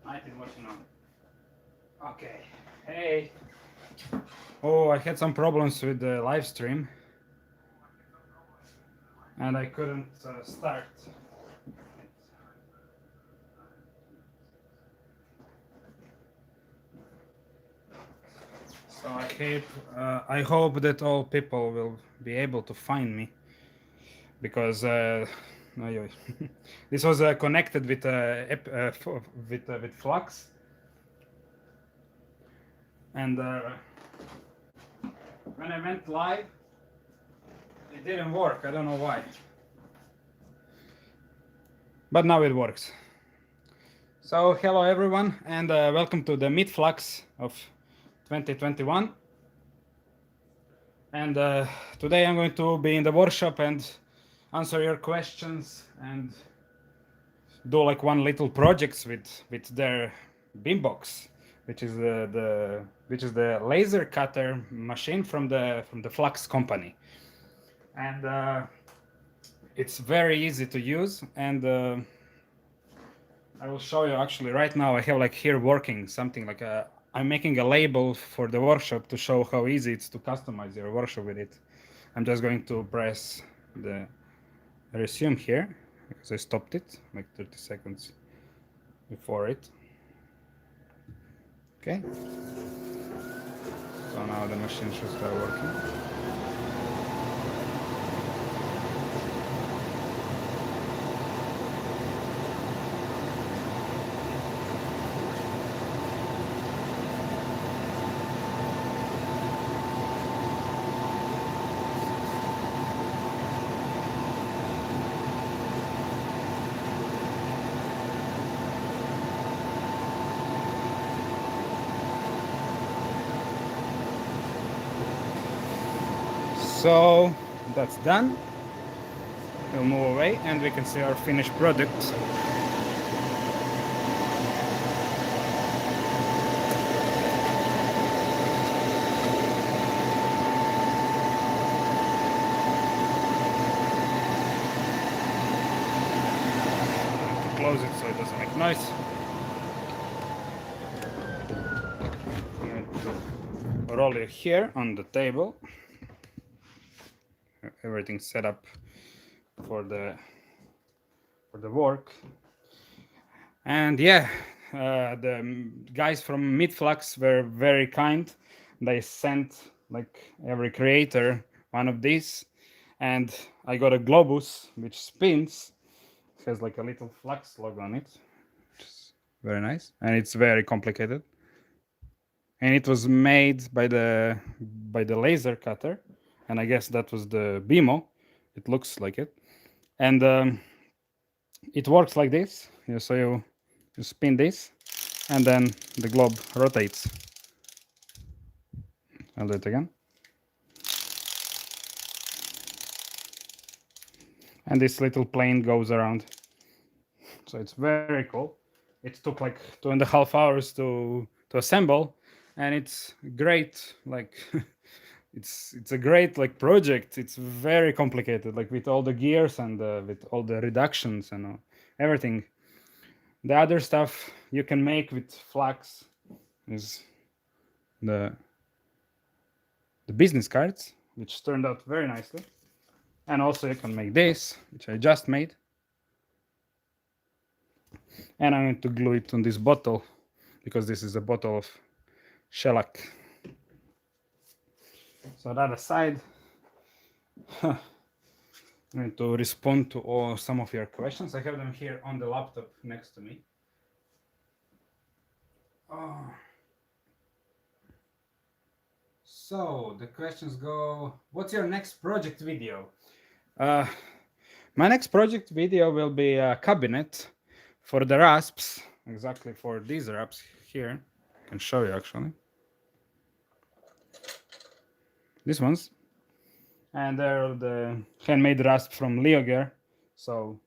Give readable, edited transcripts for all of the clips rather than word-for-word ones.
I've been watching on. Okay. Hey. Oh, I had some problems with the live stream, and I couldn't start. So I hope that all people will be able to find me, because this was connected with with FLUX, and when I went live, it didn't work. I don't know why, but now it works. So hello everyone, and welcome to the mid-FLUX of 2021. And today I'm going to be in the workshop and answer your questions and do like one little projects with their beambox, which is the laser cutter machine from the FLUX company. And it's very easy to use, and I will show you actually right now. I have like here working something like I'm making a label for the workshop to show how easy it's to customize your workshop with it. I'm just going to press the resume here because I stopped it like 30 seconds before it. Okay. So now the machine should start working. So that's done. We'll move away and we can see our finished product. Close it so it doesn't make noise. I'm going to roll it here on the table. Everything's set up for the work. And yeah, the guys from mid-FLUX were very kind. They sent like every creator one of these, and I got a globus which spins. It has like a little FLUX logo on it, which is very nice, and it's very complicated. And it was made by the laser cutter, and I guess that was the BMO. It looks like it, and it works like this. So you spin this, and then the globe rotates. I'll do it again. And this little plane goes around. So it's very cool. It took like 2.5 hours to assemble, and it's great. Like it's a great like project. It's very complicated, like with all the gears and with all the reductions and everything. The other stuff you can make with FLUX is the business cards, which turned out very nicely. And also you can make this, which I just made. And I'm going to glue it on this bottle, because this is a bottle of shellac. So that aside, I'm going to respond to some of your questions. I have them here on the laptop next to me. So the questions go, what's your next project video? My next project video will be a cabinet for the rasps, exactly for these rasps here. I can show you actually. These ones. And they're the handmade rasp from Leoger. So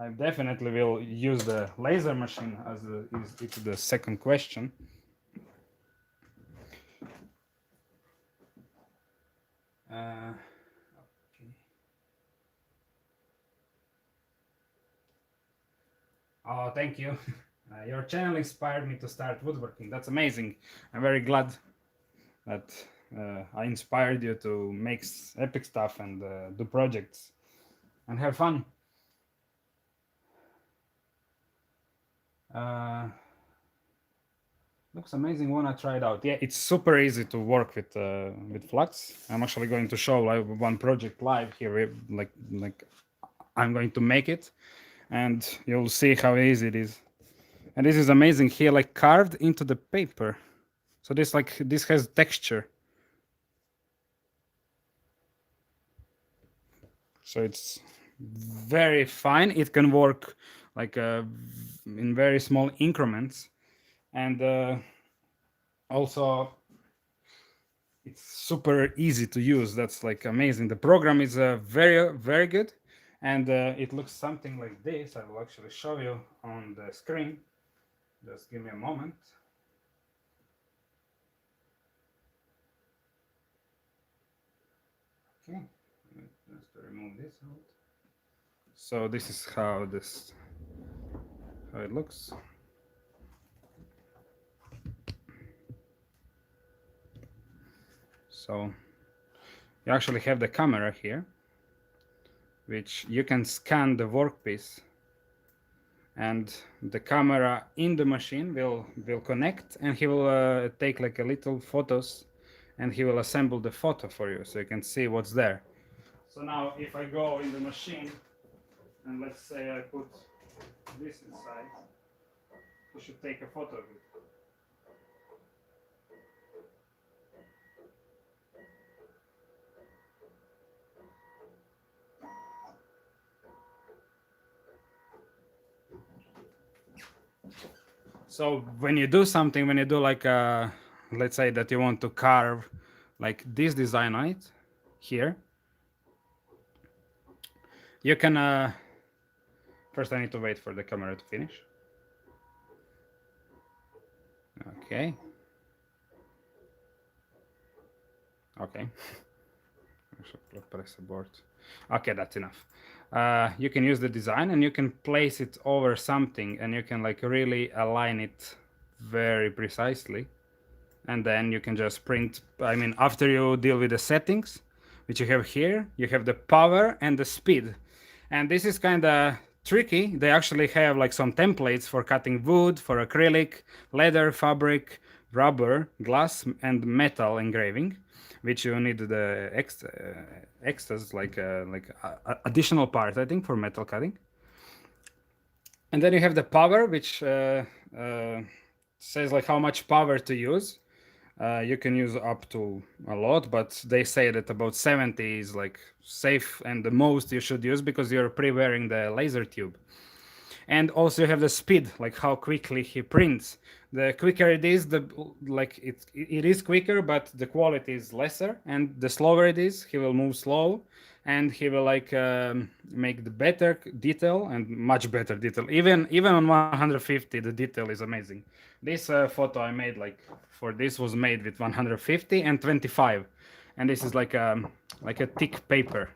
I definitely will use the laser machine as it's the second question. Okay. Oh, thank you. Your channel inspired me to start woodworking. That's amazing. I'm very glad that I inspired you to make epic stuff and do projects and have fun. Looks amazing. Wanna try it out? Yeah, it's super easy to work with FLUX. I'm actually going to show one project live here. Like I'm going to make it, and you'll see how easy it is. And this is amazing here, like carved into the paper. So this has texture. So it's very fine. It can work like in very small increments, and also it's super easy to use. That's like amazing. The program is very good, and it looks something like this. I will actually show you on the screen. Just give me a moment. Okay, just to remove this out. So this is how it looks. So you actually have the camera here, which you can scan the workpiece, and the camera in the machine will connect, and he will take like a little photos, and he will assemble the photo for you so you can see what's there. So now if I go in the machine and let's say I put this inside, you should take a photo of it. So when you do something, when you do like let's say that you want to carve like this design on it here, you can first I need to wait for the camera to finish. Okay. Okay. I should press the board. Okay, that's enough. You can use the design and you can place it over something, and you can like really align it very precisely. And then you can just print. I mean, after you deal with the settings, which you have here, you have the power and the speed. And this is kind of tricky. They actually have like some templates for cutting wood, for acrylic, leather, fabric, rubber, glass, and metal engraving, which you need the extras like additional part, I think, for metal cutting. And then you have the power, which says like how much power to use. You can use up to a lot, but they say that about 70 is like safe and the most you should use because you're pre-wearing the laser tube. And also you have the speed, like how quickly he prints. The quicker it is, the like it is quicker, but the quality is lesser. And the slower it is, he will move slow, and he will like make the better detail and much better detail. Even on 150, the detail is amazing. This photo I made like for this was made with 150 and 25, and this is like a thick paper.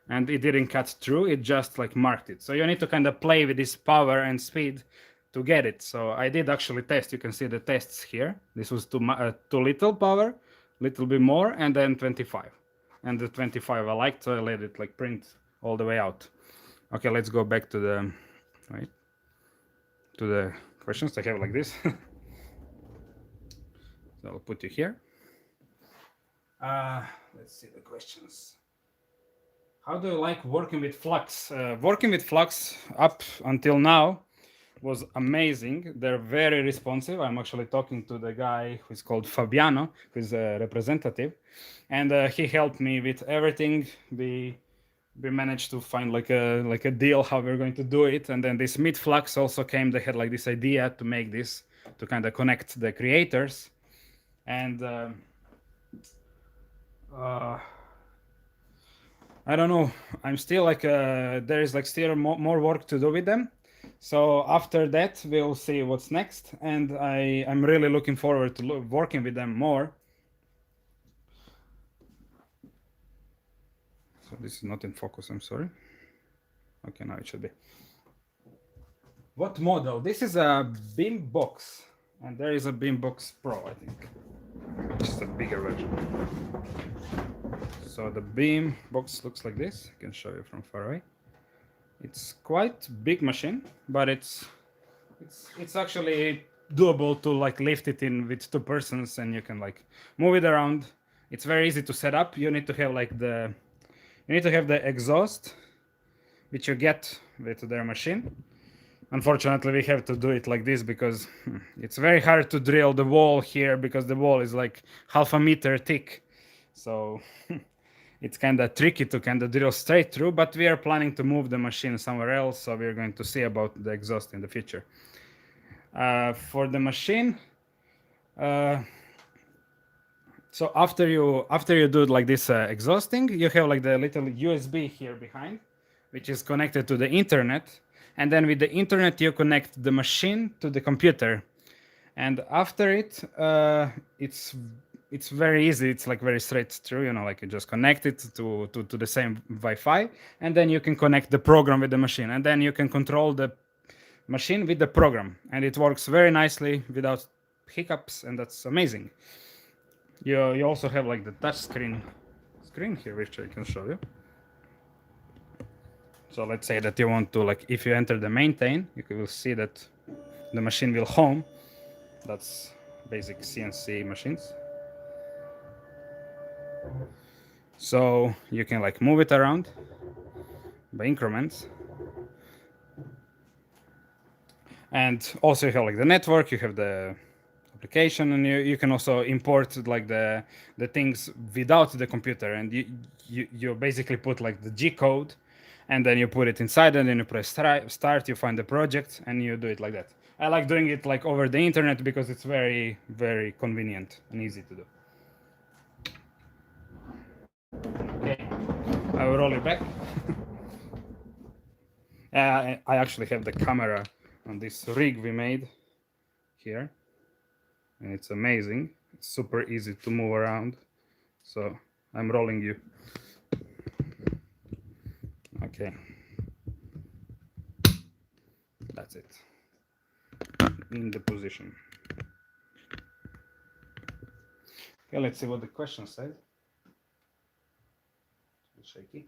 And it didn't cut through, it just like marked it. So you need to kind of play with this power and speed to get it. So I did actually test. You can see the tests here. This was too little power, little bit more, and then 25. And the 25 I liked, so I let it like print all the way out. Okay, let's go back to the questions. I have like this. So I'll put you here. Let's see the questions. How do you like working with FLUX? Working with FLUX up until now was amazing. They're very responsive. I'm actually talking to the guy who's called Fabiano, who's a representative, and he helped me with everything. We we managed to find like a deal how we're going to do it. And then this FLUX also came. They had like this idea to make this, to kind of connect the creators. And I don't know, I'm still like there is like still more work to do with them. So after that we'll see what's next, and I'm really looking forward to working with them more. So this is not in focus, I'm sorry. Okay, now it should be. What model? This is a Beambox, and there is a Beambox Pro, I think, which is a bigger version. So the Beambox looks like this. I can show you from far away. It's quite big machine, but it's actually doable to like lift it in with 2 persons, and you can like move it around. It's very easy to set up. You need to have like the exhaust, which you get with their machine. Unfortunately, we have to do it like this because it's very hard to drill the wall here, because the wall is like half a meter thick. So it's kind of tricky to kind of drill straight through, but we are planning to move the machine somewhere else, so we're going to see about the exhaust in the future. For the machine, so after you do like this exhausting, you have like the little USB here behind, which is connected to the internet, and then with the internet you connect the machine to the computer, and after it, it's very easy. It's like very straight through, you know, like you just connect it to the same Wi-Fi, and then you can connect the program with the machine, and then you can control the machine with the program, and it works very nicely without hiccups, and that's amazing. You also have like the touch screen here, which I can show you. So let's say that you want to, like, if you enter the maintain, you will see that the machine will home. That's basic CNC machines. So you can like move it around by increments. And also you have like the network, you have the application, and you can also import like the things without the computer, and you basically put like the G code, and then you put it inside, and then you press start, you find the project, and you do it like that. I like doing it like over the internet because it's very, very convenient and easy to do. Okay, I will roll it back. I actually have the camera on this rig we made here, and it's amazing. It's super easy to move around. So I'm rolling you. Okay, that's it. In the position. Okay, let's see what the question said. Shaky.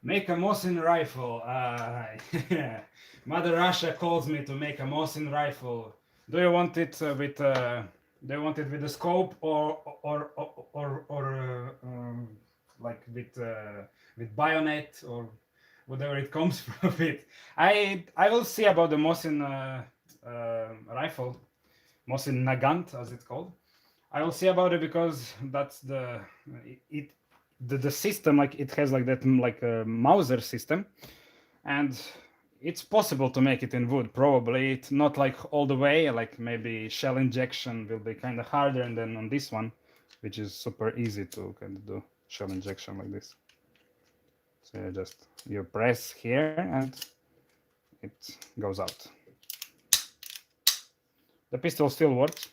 Make a Mosin rifle. Mother Russia calls me to make a Mosin rifle. Do you want it with? Do you want it with a scope or like with bayonet or whatever it comes from it? I will see about the Mosin rifle, Mosin Nagant as it's called. I will see about it because that's the system, like it has like that, like a Mauser system, and it's possible to make it in wood. Probably it's not like all the way, like maybe shell injection will be kind of harder, and then on this one, which is super easy to kind of do shell injection like this. So you press here and it goes out. The pistol still works.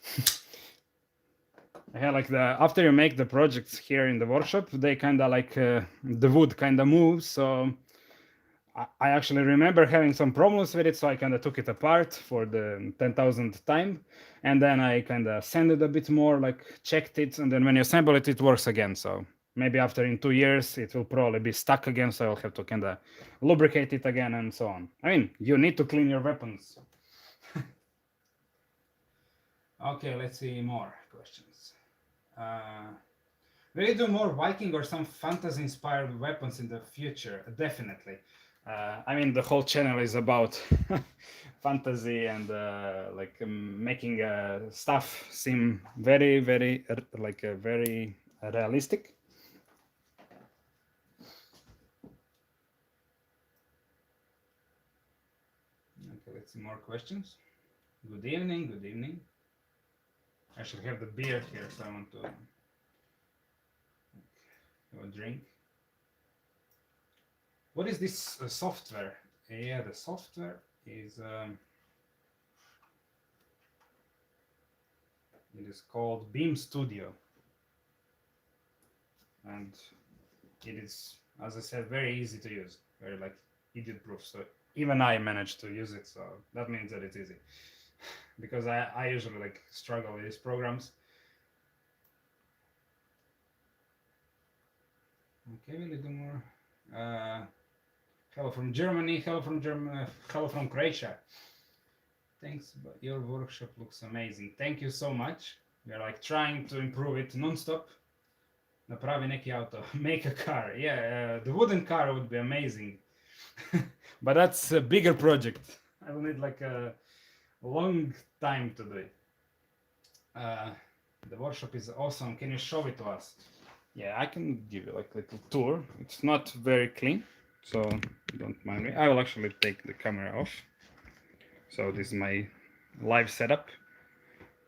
Yeah, like after you make the projects here in the workshop, they kind of like the wood kind of moves. So I actually remember having some problems with it, so I kind of took it apart for the 10,000th time, and then I kind of sanded a bit more, like checked it, and then when you assemble it, it works again. So maybe after in 2 years, it will probably be stuck again, so I'll have to kind of lubricate it again and so on. I mean, you need to clean your weapons. Okay, let's see more questions. Will you do more Viking or some fantasy-inspired weapons in the future? Definitely. I mean, the whole channel is about fantasy and like making stuff seem very, very like very realistic. Okay, let's see more questions. Good evening, good evening. I should have the beer here, so I want to have a drink. What is this software? Yeah, the software is it is called Beam Studio, and it is, as I said, very easy to use, very like idiot proof. So even I managed to use it, so that means that it's easy. Because I usually like struggle with these programs. Okay, we'll do more. Hello from Germany. Hello from Germany. Hello from Croatia. Thanks, but your workshop looks amazing. Thank you so much. We are like trying to improve it non-stop. Napravi neki auto. Make a car. Yeah, the wooden car would be amazing. But that's a bigger project. I will need like a long time to do it. The workshop is awesome. Can you show it to us? Yeah, I can give you like a little tour. It's not very clean, so don't mind me. I will actually take the camera off. So this is my live setup,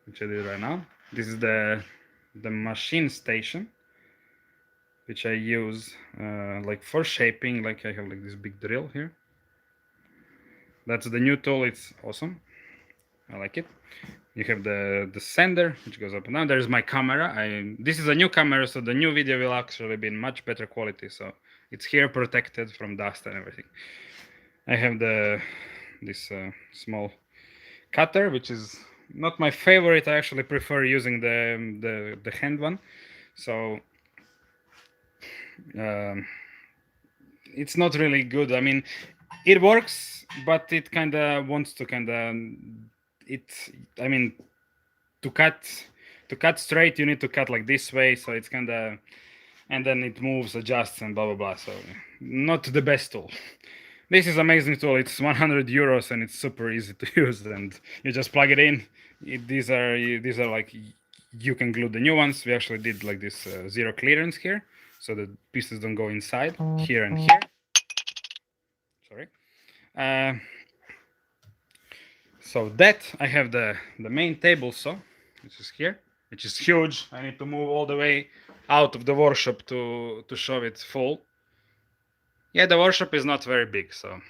which I did right now. This is the machine station, which I use like for shaping. Like I have like this big drill here. That's the new tool. It's awesome. I like it. You have the sender, which goes up and down. There's my camera. This is a new camera, so the new video will actually be in much better quality. So it's here protected from dust and everything. I have this small cutter, which is not my favorite. I actually prefer using the hand one. So it's not really good. I mean, it works, but it kind of wants to I mean, to cut straight, you need to cut like this way. So it's kind of, and then it moves, adjusts, and blah blah blah. So not the best tool. This is amazing tool. It's 100 euros and it's super easy to use. And you just plug it in. These are like, you can glue the new ones. We actually did like this zero clearance here, so the pieces don't go inside here and here. Sorry. So that I have the main table saw, which is here, which is huge. I need to move all the way out of the workshop to show it full. Yeah, the workshop is not very big, so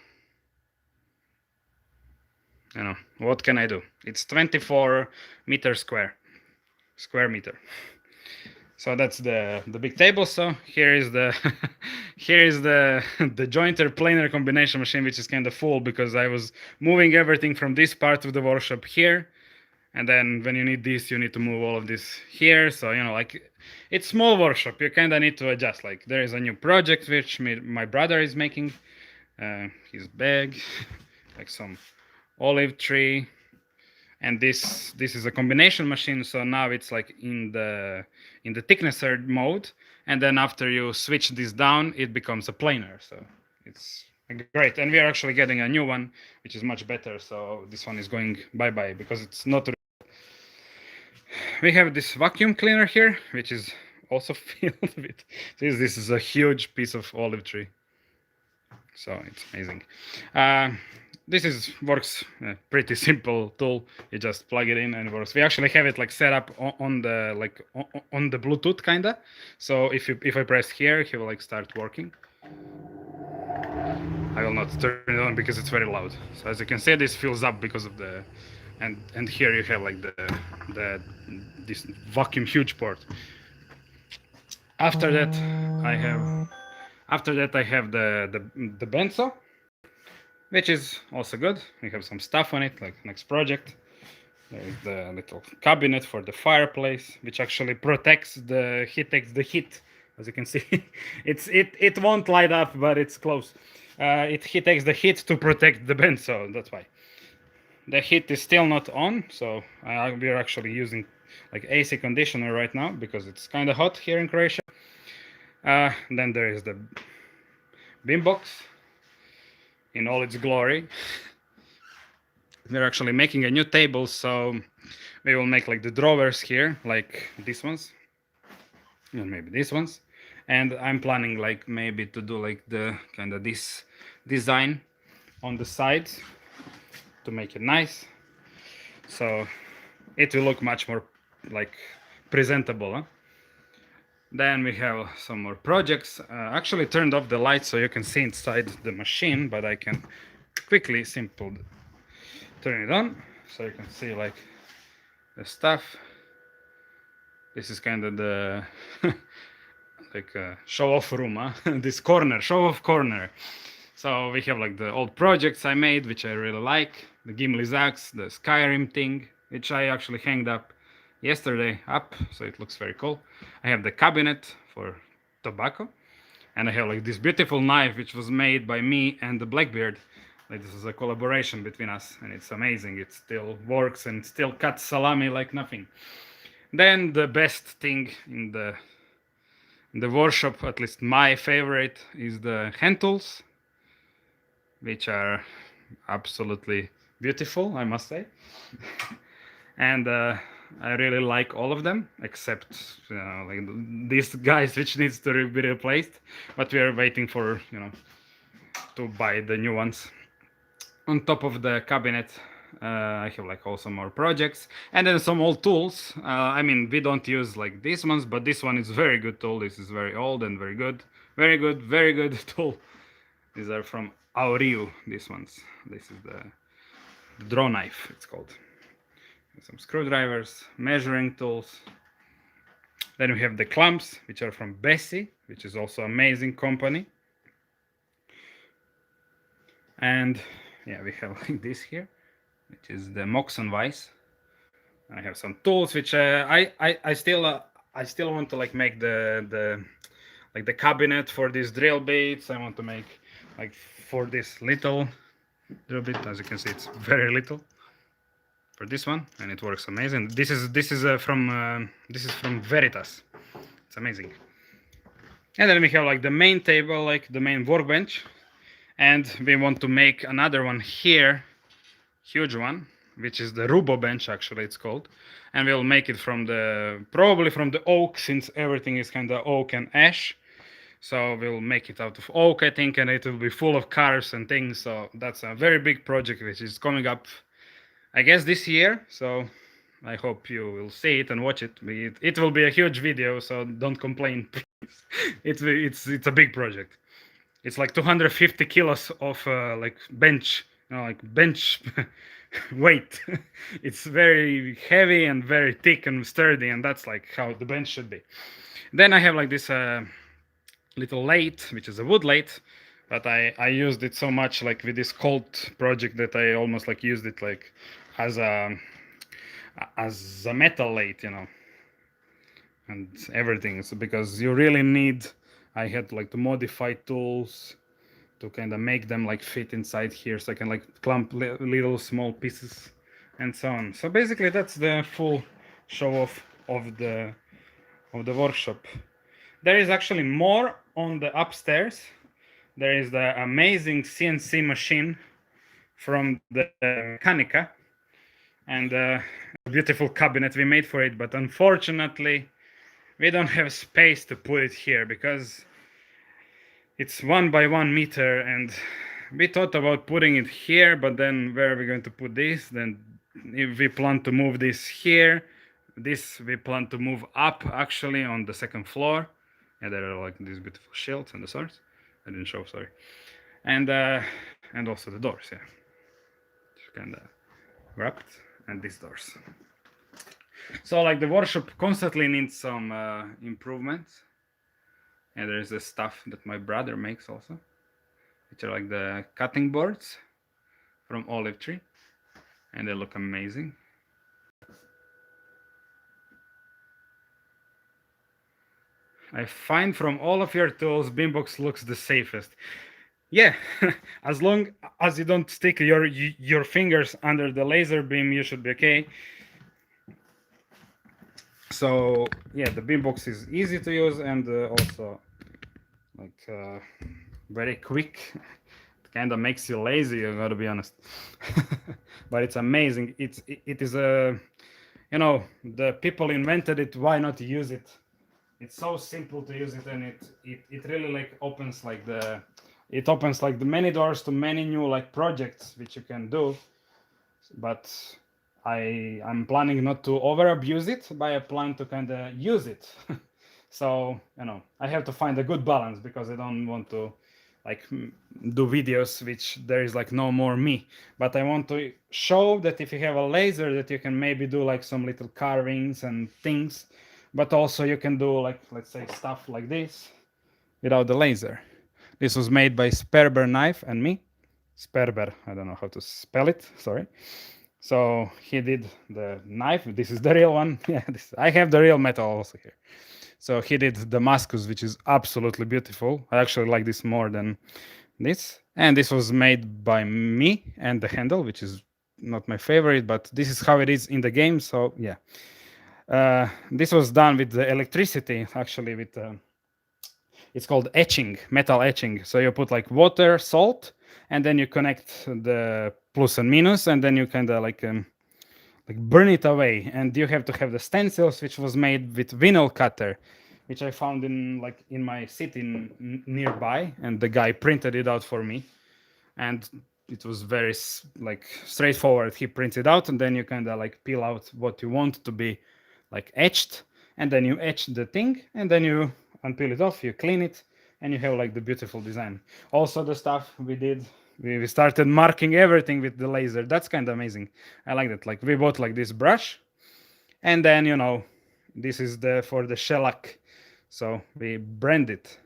you know, what can I do? It's 24 square meter. So that's the big table. So here is the here is the jointer planar combination machine, which is kind of full because I was moving everything from this part of the workshop here, and then when you need this, you need to move all of this here. So you know, like, it's small workshop. You kind of need to adjust. Like, there is a new project which my brother is making. His bag, like some olive tree. And this is a combination machine, so now it's like in the thicknesser mode, and then after you switch this down, it becomes a planar. So it's great, and we are actually getting a new one, which is much better. So this one is going bye-bye because it's not. We have this vacuum cleaner here, which is also filled with this is a huge piece of olive tree. So it's amazing. This works pretty simple tool. You just plug it in and it works. We actually have it like set up on the on the Bluetooth kinda. So if I press here, he will like start working. I will not turn it on because it's very loud. So as you can see, this fills up because of the and here you have like this vacuum huge port. After that, I have the benzo, which is also good. We have some stuff on it, like next project. There's the little cabinet for the fireplace, which actually protects the heat, takes the heat. As you can see, it won't light up, but it's close. It takes the heat to protect the benzo. That's why. The heat is still not on, so we're actually using like AC conditioner right now because it's kind of hot here in Croatia. Then there is the beam box in all its glory. We're actually making a new table, so we will make like the drawers here, like these ones. and maybe these ones. And I'm planning like maybe to do like the kind of this design on the sides to make it nice, so it will look much more like presentable, huh? Then we have some more projects. Actually turned off the light so you can see inside the machine, but I can quickly simple turn it on so you can see like the stuff. This is kind of the like show off room, huh? This corner, show off corner. So we have like the old projects I made, which I really like. The Gimli's axe, the Skyrim thing, which I actually hanged up yesterday up, so it looks very cool. I have the cabinet for tobacco, and I have like this beautiful knife which was made by me and the Blackbeard. Like this is a collaboration between us, and it's amazing. It still works and still cuts salami like nothing. Then the best thing in the workshop, at least my favorite, is the hand tools, which are absolutely beautiful, I must say. And I really like all of them, except like these guys, which needs to be replaced. But we are waiting for to buy the new ones. On top of the cabinet, I have like also more projects, and then some old tools. I mean, we don't use like these ones, but this one is very good tool. This is very old and very good, very good tool. These are from Auriu. These ones. This is the draw knife. It's called. Some screwdrivers, measuring tools. Then we have the clamps, which are from Bessie, which is also amazing company. And yeah, we have like this here, which is the Moxon vise. I have some tools which I still want to like make the like the cabinet for these drill bits. I want to make like for this little drill bit. As you can see, it's very little for this one, and it works amazing. This is from Veritas. It's amazing. And then we have like the main table, like the main workbench, and we want to make another one here, huge one, which is the Rubo bench, actually it's called, and we'll make it from probably from the oak, since everything is kind of oak and ash. So we'll make it out of oak, I think, and it will be full of cars and things. So that's a very big project which is coming up, I guess, this year. So I hope you will see it and watch it. It will be a huge video, so don't complain, please. It's a big project. It's like 250 kilos of like bench, like bench weight. It's very heavy and very thick and sturdy, and that's like how the bench should be. Then I have like this little lathe, which is a wood lathe, but I used it so much like with this Colt project that I almost like used it like as a metal lathe, and everything. So because you really need, I had like to modify tools to kind of make them like fit inside here, so I can like clump little small pieces and so on. So basically that's the full show off of the workshop. There is actually more on the upstairs. There is the amazing CNC machine from the Mechanica, and a beautiful cabinet we made for it, but unfortunately we don't have space to put it here because it's 1 by 1 meter, and we thought about putting it here, but then where are we going to put this? Then if we plan to move this here, this we plan to move up actually on the second floor. And there are like these beautiful shields and the swords. I didn't show, sorry. And also the doors, yeah. Just kind of wrapped, and these doors. So like the workshop constantly needs some improvements. And there's the stuff that my brother makes also, which are like the cutting boards from olive tree, and they look amazing. I find from all of your tools, Beambox looks the safest. Yeah, as long as you don't stick your fingers under the laser beam, you should be okay. So yeah, the Beambox is easy to use, and also like very quick. It kind of makes you lazy, I gotta be honest. But it's amazing. It is a, the people invented it, why not use it it's so simple to use it, and it really like opens like the many doors to many new like projects which you can do. But I'm planning not to over abuse it, but I plan to kind of use it. So I have to find a good balance, because I don't want to like do videos which there is like no more me, but I want to show that if you have a laser, that you can maybe do like some little carvings and things, but also you can do like, let's say, stuff like this without the laser. This was made by Sperber Knife and me. Sperber, I don't know how to spell it, sorry. So he did the knife. This is the real one. Yeah, I have the real metal also here. So he did Damascus, which is absolutely beautiful. I actually like this more than this. And this was made by me, and the handle, which is not my favorite, but this is how it is in the game. So yeah, this was done with the electricity, actually, with it's called etching, metal etching. So you put like water, salt, and then you connect the plus and minus, and then you kind of like burn it away. And you have to have the stencils, which was made with vinyl cutter, which I found in my city nearby, and the guy printed it out for me. And it was very like straightforward. He prints it out, and then you kind of like peel out what you want to be like etched, and then you etch the thing, and then you unpeel it off, you clean it, and you have like the beautiful design. Also, the stuff we did, we started marking everything with the laser. That's kind of amazing. I like that. Like we bought like this brush, and then this is for the shellac. So we brand it.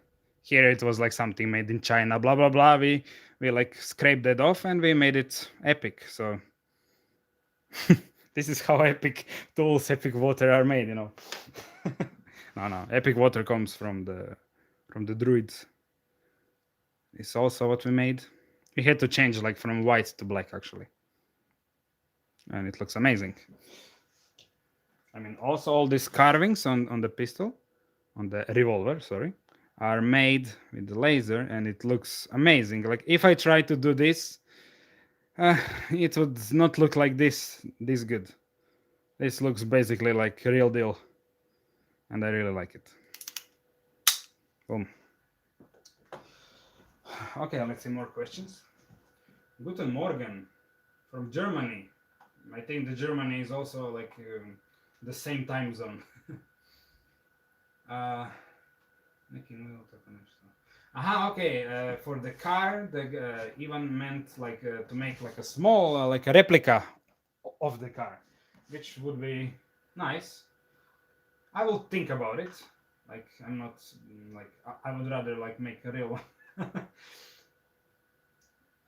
Here it was like something made in China, blah blah blah. We like scraped that off, and we made it epic. So this is how epic tools, epic water are made. No, epic water comes from the druids. It's also what we made. We had to change like from white to black, actually, and it looks amazing. I mean, also all these carvings on the pistol, on the revolver, sorry, are made with the laser, and it looks amazing. Like if I try to do this, it would not look like this good. This looks basically like a real deal, and I really like it. Boom. Okay, let's see more questions. Guten Morgen from Germany. I think the Germany is also like the same time zone. Aha, okay. For the car, the Ivan meant like to make like a small, like a replica of the car, which would be nice. I will think about it. Like I'm not like I would rather like make a real one.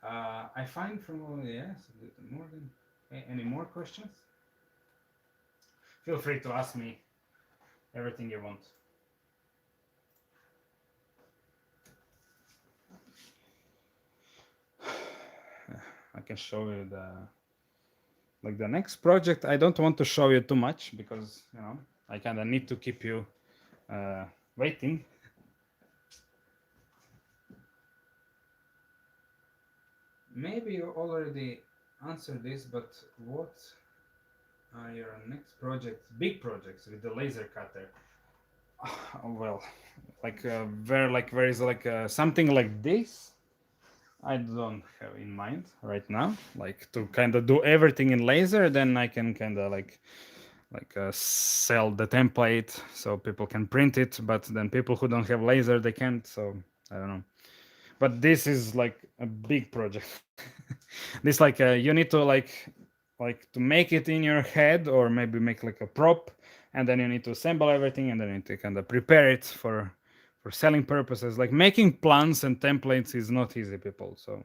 I find from yes, more than any more questions. Feel free to ask me everything you want. I can show you the next project. I don't want to show you too much, because I kind of need to keep you waiting. Maybe you already answered this, but what are your next projects, big projects with the laser cutter? Well, like where is like something like this, I don't have in mind right now. Like to kind of do everything in laser, then I can kind of like sell the template so people can print it. But then people who don't have laser, they can't. So I don't know. But this is like a big project. This like you need to like to make it in your head, or maybe make like a prop, and then you need to assemble everything, and then you need to kind of prepare it for selling purposes. Like making plans and templates is not easy, people. So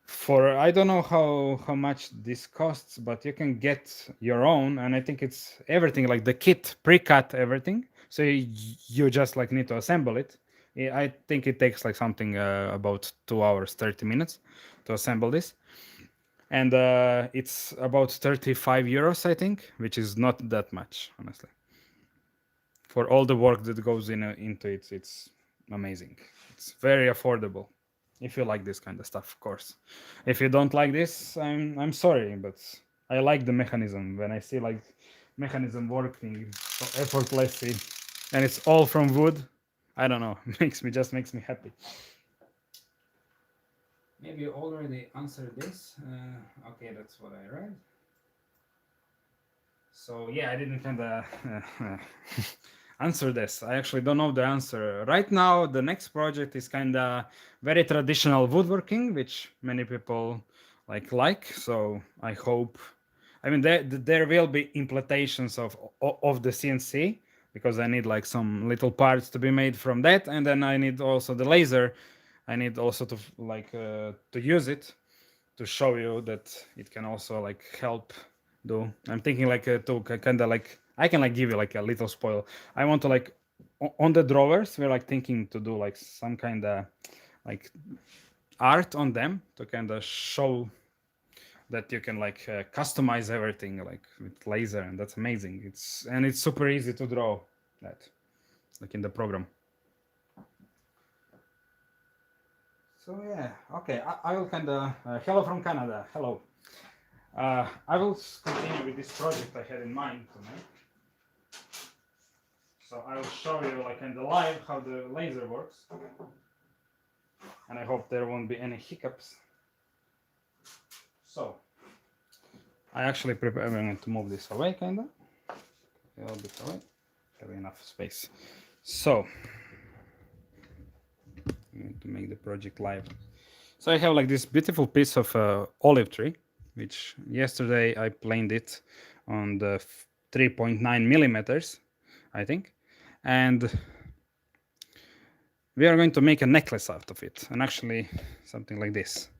for I don't know how much this costs, but you can get your own, and I think it's everything like the kit, pre-cut everything. So you just like need to assemble it. I think it takes like something about 2 hours 30 minutes to assemble this, and it's about 35 euros, I think, which is not that much, honestly. For all the work that goes into it, it's amazing. It's very affordable if you like this kind of stuff, of course. If you don't like this, I'm sorry, but I like the mechanism. When I see like mechanism working so effortlessly, and it's all from wood. I don't know. Makes me happy. Maybe you already answered this. Okay, that's what I read. So yeah, I didn't kind of answer this. I actually don't know the answer right now. The next project is kind of very traditional woodworking, which many people like. So I hope. I mean, there will be implementations of the CNC, because I need like some little parts to be made from that, and then I need also the laser. I need also to to use it to show you that it can also like help do. I'm thinking like to kind of like I can like give you like a little spoil. I want to like on the drawers we're like thinking to do like some kind of like art on them to kind of show that you can like customize everything like with laser, and that's amazing. It's super easy to draw that like in the program. So yeah, okay, I will kind of hello from Canada. Hello. I will continue with this project I had in mind to make. So I will show you like in the live how the laser works, and I hope there won't be any hiccups. So I actually prepare. I'm going to move this away, kinda a little bit away. Have enough space. So I'm going to make the project live. So I have like this beautiful piece of olive tree, which yesterday I planed it on the 3.9 millimeters, I think, and we are going to make a necklace out of it, and actually something like this,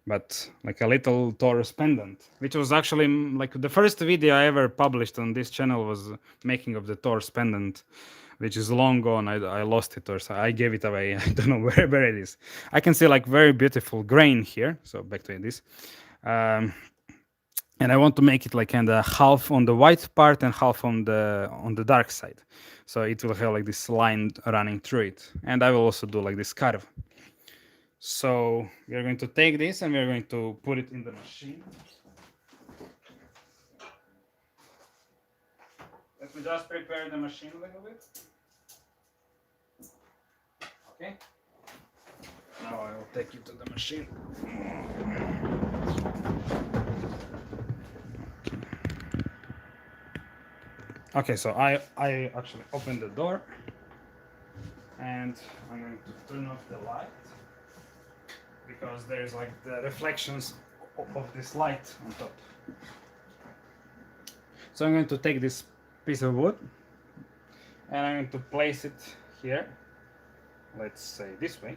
but like a little Taurus pendant, which was actually like the first video I ever published on this channel was making of the Taurus pendant, which is long gone. I lost it, or so I gave it away. I don't know where it is. I can see like very beautiful grain here. So back to this. And I want to make it like kind of half on the white part and half on the dark side. So it will have like this line running through it. And I will also do like this curve. So we are going to take this and we are going to put it in the machine. Let me just prepare the machine a little bit. Okay. Now I will take it to the machine. Okay, so I actually opened the door and I'm going to turn off the light because there's like the reflections of this light on top. So I'm going to take this piece of wood and I'm going to place it here. Let's say this way.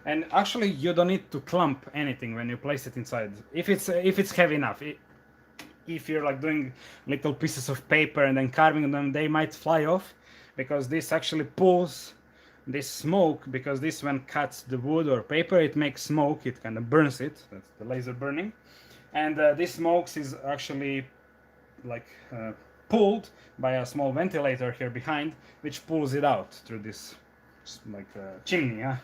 And actually you don't need to clump anything when you place it inside. If it's heavy enough. If you're like doing little pieces of paper and then carving them, they might fly off because this actually pulls this smoke, because this when cuts the wood or paper it makes smoke, it kind of burns it. That's the laser burning. And this smoke is actually like pulled by a small ventilator here behind, which pulls it out through this like chimney. Yeah?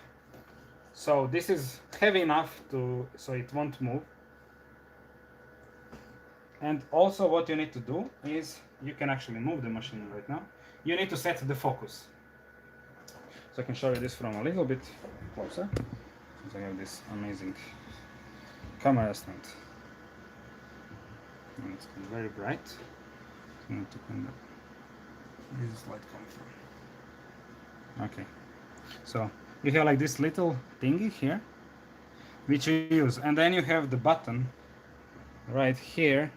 So this is heavy enough so it won't move. And also what you need to do is, you can actually move the machine right now. You need to set the focus. So I can show you this from a little bit closer, since I have this amazing camera stand. And it's very bright. So you need to kind of, where is this light coming from? Okay. So you have like this little thingy here, which you use, and then you have the button right here,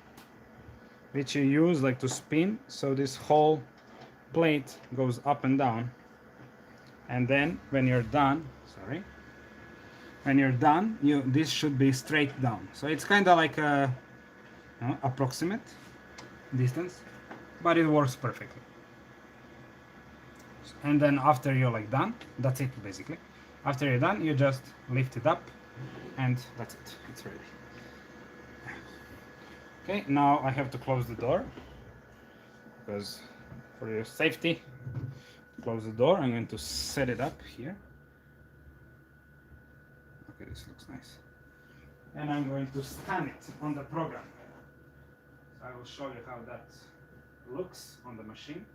which you use like to spin, so this whole plate goes up and down. And then when you're done, this should be straight down. So it's kind of like a approximate distance, but it works perfectly. And then after you're like done, that's it basically. After you're done, you just lift it up, and that's it. It's ready. Okay, now I have to close the door because for your safety, close the door. I'm going to set it up here. Okay, this looks nice. And I'm going to scan it on the program. So I will show you how that looks on the machine.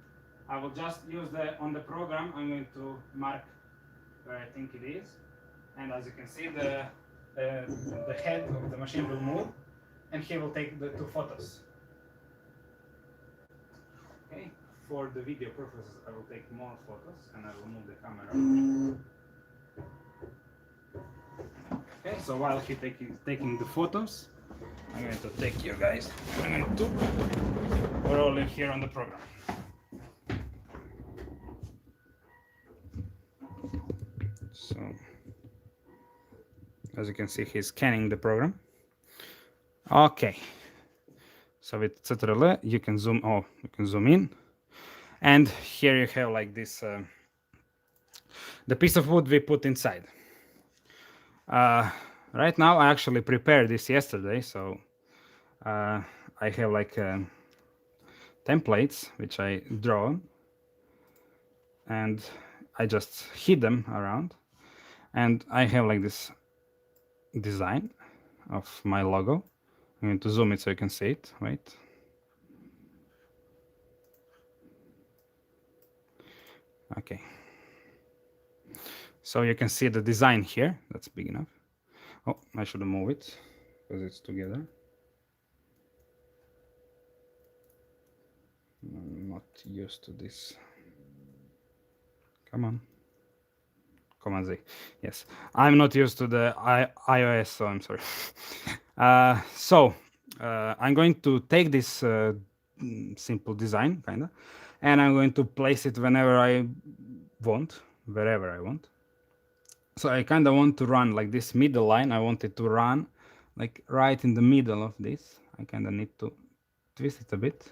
I will just use on the program, I'm going to mark where I think it is. And as you can see, the head of the machine will move, and he will take the 2 photos. Okay, for the video purposes, I will take more photos, and I will move the camera. Okay, so while he taking the photos, I'm going to take you guys. I'm going to roll in here on the program. So, as you can see, he's scanning the program. Okay. So with Ctrl, you can zoom. Oh, you can zoom in, and here you have like this, the piece of wood we put inside. Right now, I actually prepared this yesterday, so I have like templates which I draw, and I just hid them around, and I have like this design of my logo. I'm going to zoom it so you can see it. Wait. Okay. So you can see the design here. That's big enough. Oh, I should move it because it's together. I'm not used to this. Come on. Command Z. Yes, I'm not used to the iOS, so I'm sorry. I'm going to take this simple design, kind of, and I'm going to place it whenever I want, wherever I want. So I kind of want to run like this middle line. I want it to run like right in the middle of this. I kind of need to twist it a bit.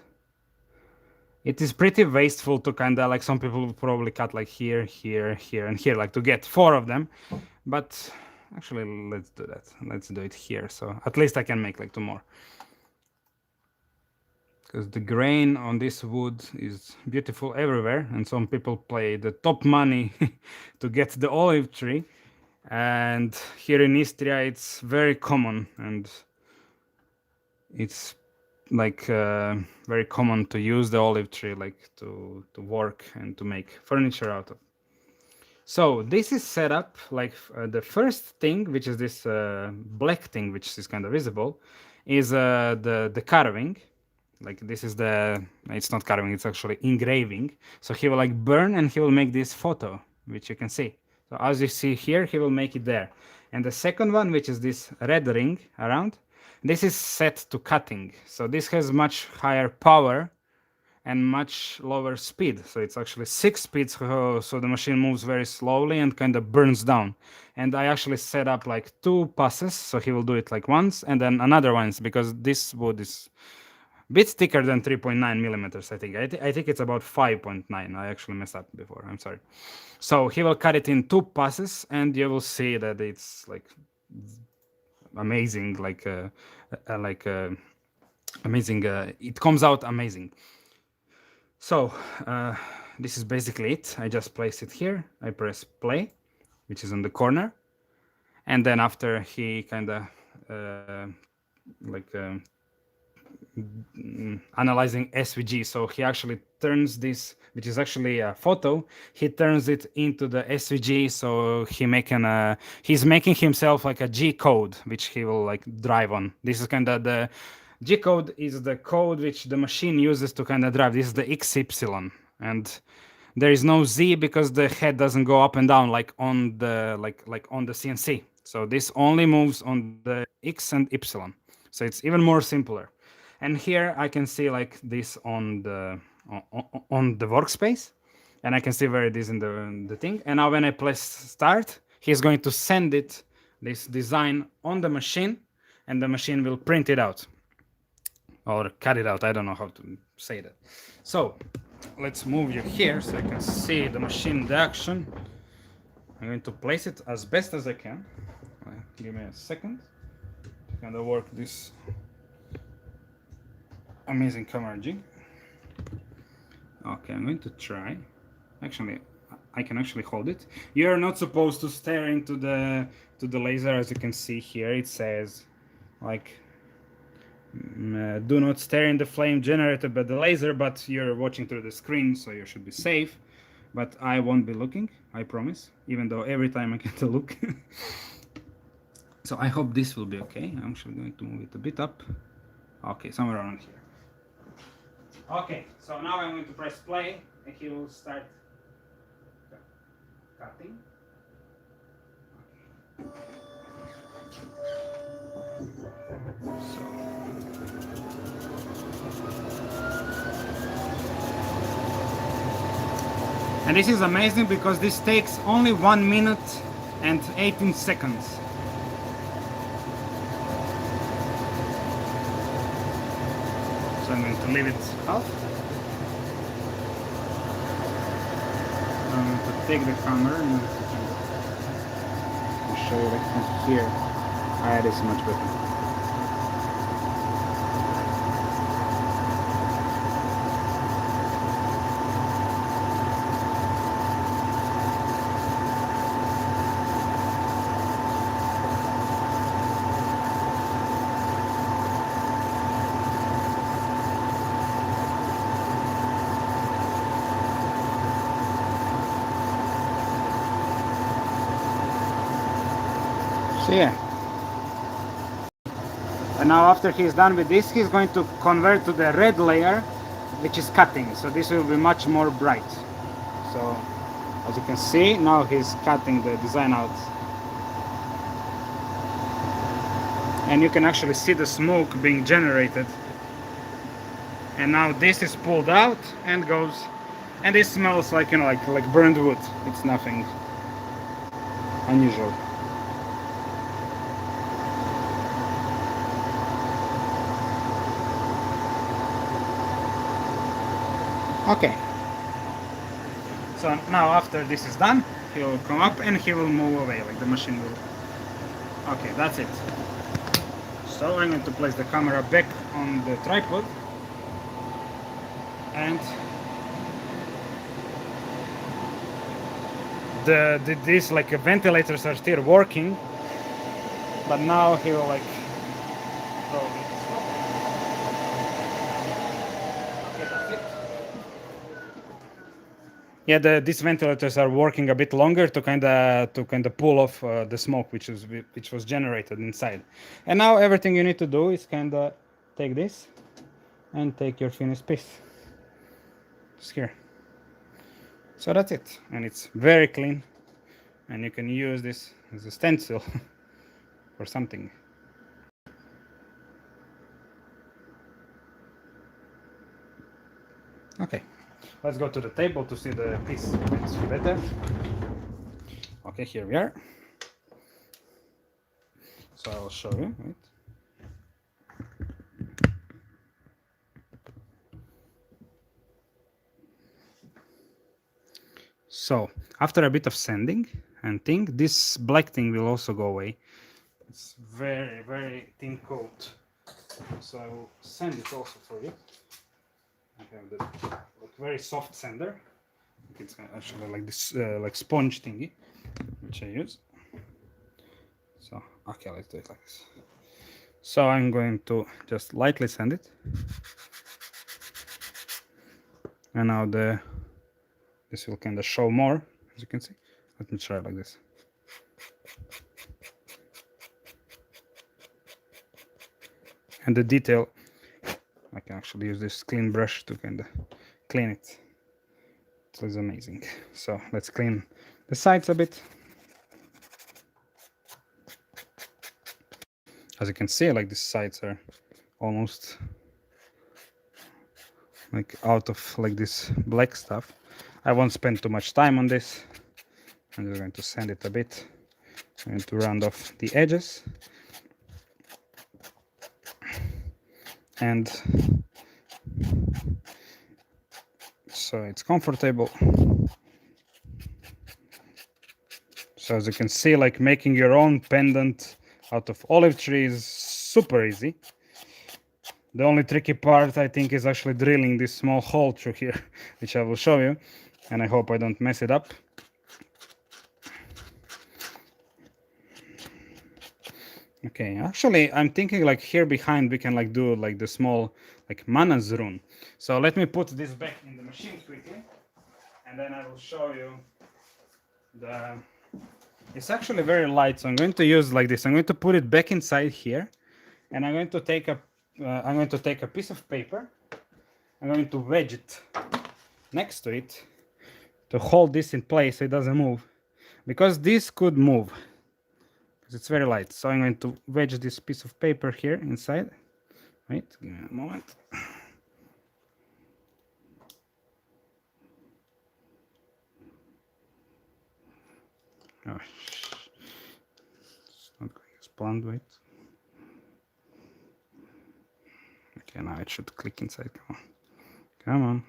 It is pretty wasteful to kind of like, some people will probably cut like here, here, here, and here, like to get 4 of them. But actually, let's do that. Let's do it here. So at least I can make like 2 more. Because the grain on this wood is beautiful everywhere, and some people pay the top money to get the olive tree. And here in Istria, it's very common, and it's like very common to use the olive tree like to work and to make furniture out of. So this is set up like the first thing, which is this black thing, which is kind of visible, is the carving. Like this is it's not carving, it's actually engraving. So he will like burn, and he will make this photo, which you can see. So as you see here, he will make it there. And the second one, which is this red ring around, this is set to cutting. So this has much higher power and much lower speed. So it's actually 6 speeds, so the machine moves very slowly and kind of burns down. And I actually set up like 2 passes, so he will do it like once and then another once, because this wood is a bit thicker than 3.9 millimeters, I think. I think it's about 5.9. I actually messed up before, I'm sorry. So he will cut it in 2 passes, and you will see that it's like amazing, amazing. It comes out amazing. So this is basically it. I just place it here. I press play, which is on the corner, and then after he kind of analyzing SVG. So he actually turns this, which is actually a photo, he turns it into the SVG. So he's making himself like a G code, which he will like drive on. This is kind of the G code is the code which the machine uses to kind of drive. This is the XY, and there is no Z because the head doesn't go up and down like on the on the CNC. So this only moves on the X and Y. So it's even more simpler. And here I can see like this on the workspace, and I can see where it is in the thing. And now when I press start, he's going to send this design on the machine, and the machine will print it out or cut it out. I don't know how to say that. So let's move you here so you can see the machine in action. I'm going to place it as best as I can. Give me a second to kind of work this amazing camera jig. Okay, I'm going to try. Actually, I can actually hold it. You're not supposed to stare into the laser, as you can see here. It says like Do not stare in the flame generated by the laser, but you're watching through the screen, so you should be safe. But I won't be looking, I promise, even though every time I get to look. So I hope this will be okay. I'm actually going to move it a bit up. Okay, somewhere around here. Okay, so now I'm going to press play and he will start cutting. So. And this is amazing because this takes only 1 minute and 18 seconds. So I'm going to leave it off. I'm going to take the camera and I'll show you like from here. Ah, this is much better. So yeah, and now after he's done with this, he's going to convert to the red layer, which is cutting. So this will be much more bright. So as you can see, now he's cutting the design out. And you can actually see the smoke being generated. And now this is pulled out and goes, and it smells like, you know, like burned wood. It's nothing unusual. Okay, so now after this is done, he will come up and he will move away, like the machine will. Okay, that's it. So I'm going to place the camera back on the tripod, and these like ventilators are still working, but now he will like probably stop. Okay, that's it. Yeah, these ventilators are working a bit longer to kind of pull off the smoke which was generated inside. And now everything you need to do is kind of take this and take your finished piece. Just here. So that's it, and it's very clean, and you can use this as a stencil or something. Okay. Let's go to the table to see the piece a bit better. Okay, here we are. So I'll show you. Right? So after a bit of sanding and thing, this black thing will also go away. It's very, very thin coat. So I will sand it also for you. I have the like very soft sander. It's actually like this like sponge thingy, which I use. So okay, let's do it like this. So I'm going to just lightly sand it, and now this will kind of show more, as you can see. Let me try like this. And the detail, I can actually use this clean brush to kind of clean it. So it's amazing. So let's clean the sides a bit. As you can see, like these sides are almost like out of like this black stuff. I won't spend too much time on this. I'm just going to sand it a bit. I'm going to round off the edges. And so it's comfortable. So as you can see, like making your own pendant out of olive tree is super easy. The only tricky part, I think, is actually drilling this small hole through here, which I will show you, and I hope I don't mess it up. Okay, actually, I'm thinking like here behind we can like do like the small like mana's rune. So let me put this back in the machine quickly, and then I will show you the. It's actually very light, so I'm going to use like this. I'm going to put it back inside here, and I'm going to take a piece of paper. I'm going to wedge it next to it to hold this in place so it doesn't move, because this could move because it's very light. So I'm going to wedge this piece of paper here inside. Wait, give me a moment. Oh, it's not going as planned. Wait. Okay, now it should click inside. Come on. Come on.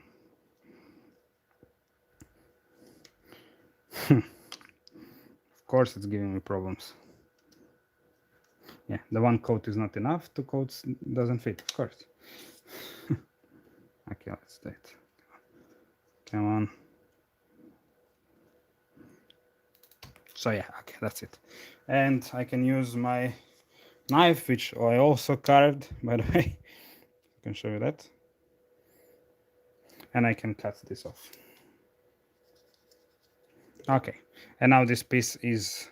Of course, it's giving me problems. Yeah, the one coat is not enough. Two coats doesn't fit, of course. Okay, let's do it. Come on. So yeah, okay, that's it. And I can use my knife, which I also carved, by the way. I can show you that. And I can cut this off. Okay, and now this piece is,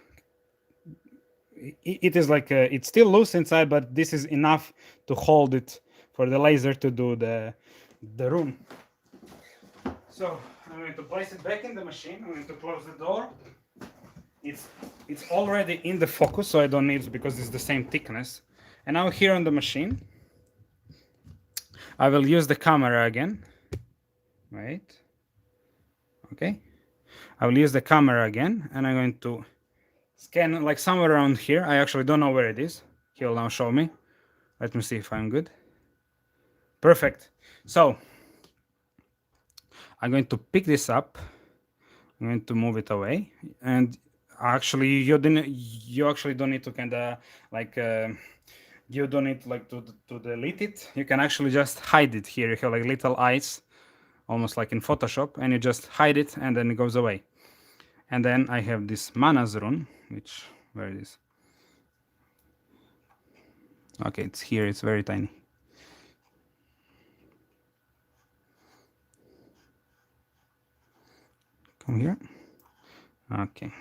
it is like, it's still loose inside, but this is enough to hold it for the laser to do the rune. So I'm going to place it back in the machine. I'm going to close the door. It's already in the focus, so I don't need it because it's the same thickness. And now here on the machine, I will use the camera again. Wait. Okay. I will use the camera again, and I'm going to scan like somewhere around here. I actually don't know where it is. He'll now show me. Let me see if I'm good. Perfect. So I'm going to pick this up. I'm going to move it away, and actually you actually don't need to kind of like you don't need like to delete it. You can actually just hide it here. You have like little eyes, almost like in Photoshop, and you just hide it, and then it goes away. And then I have this mana's rune, which, where it is? Okay, it's here. It's very tiny. Come here. Okay.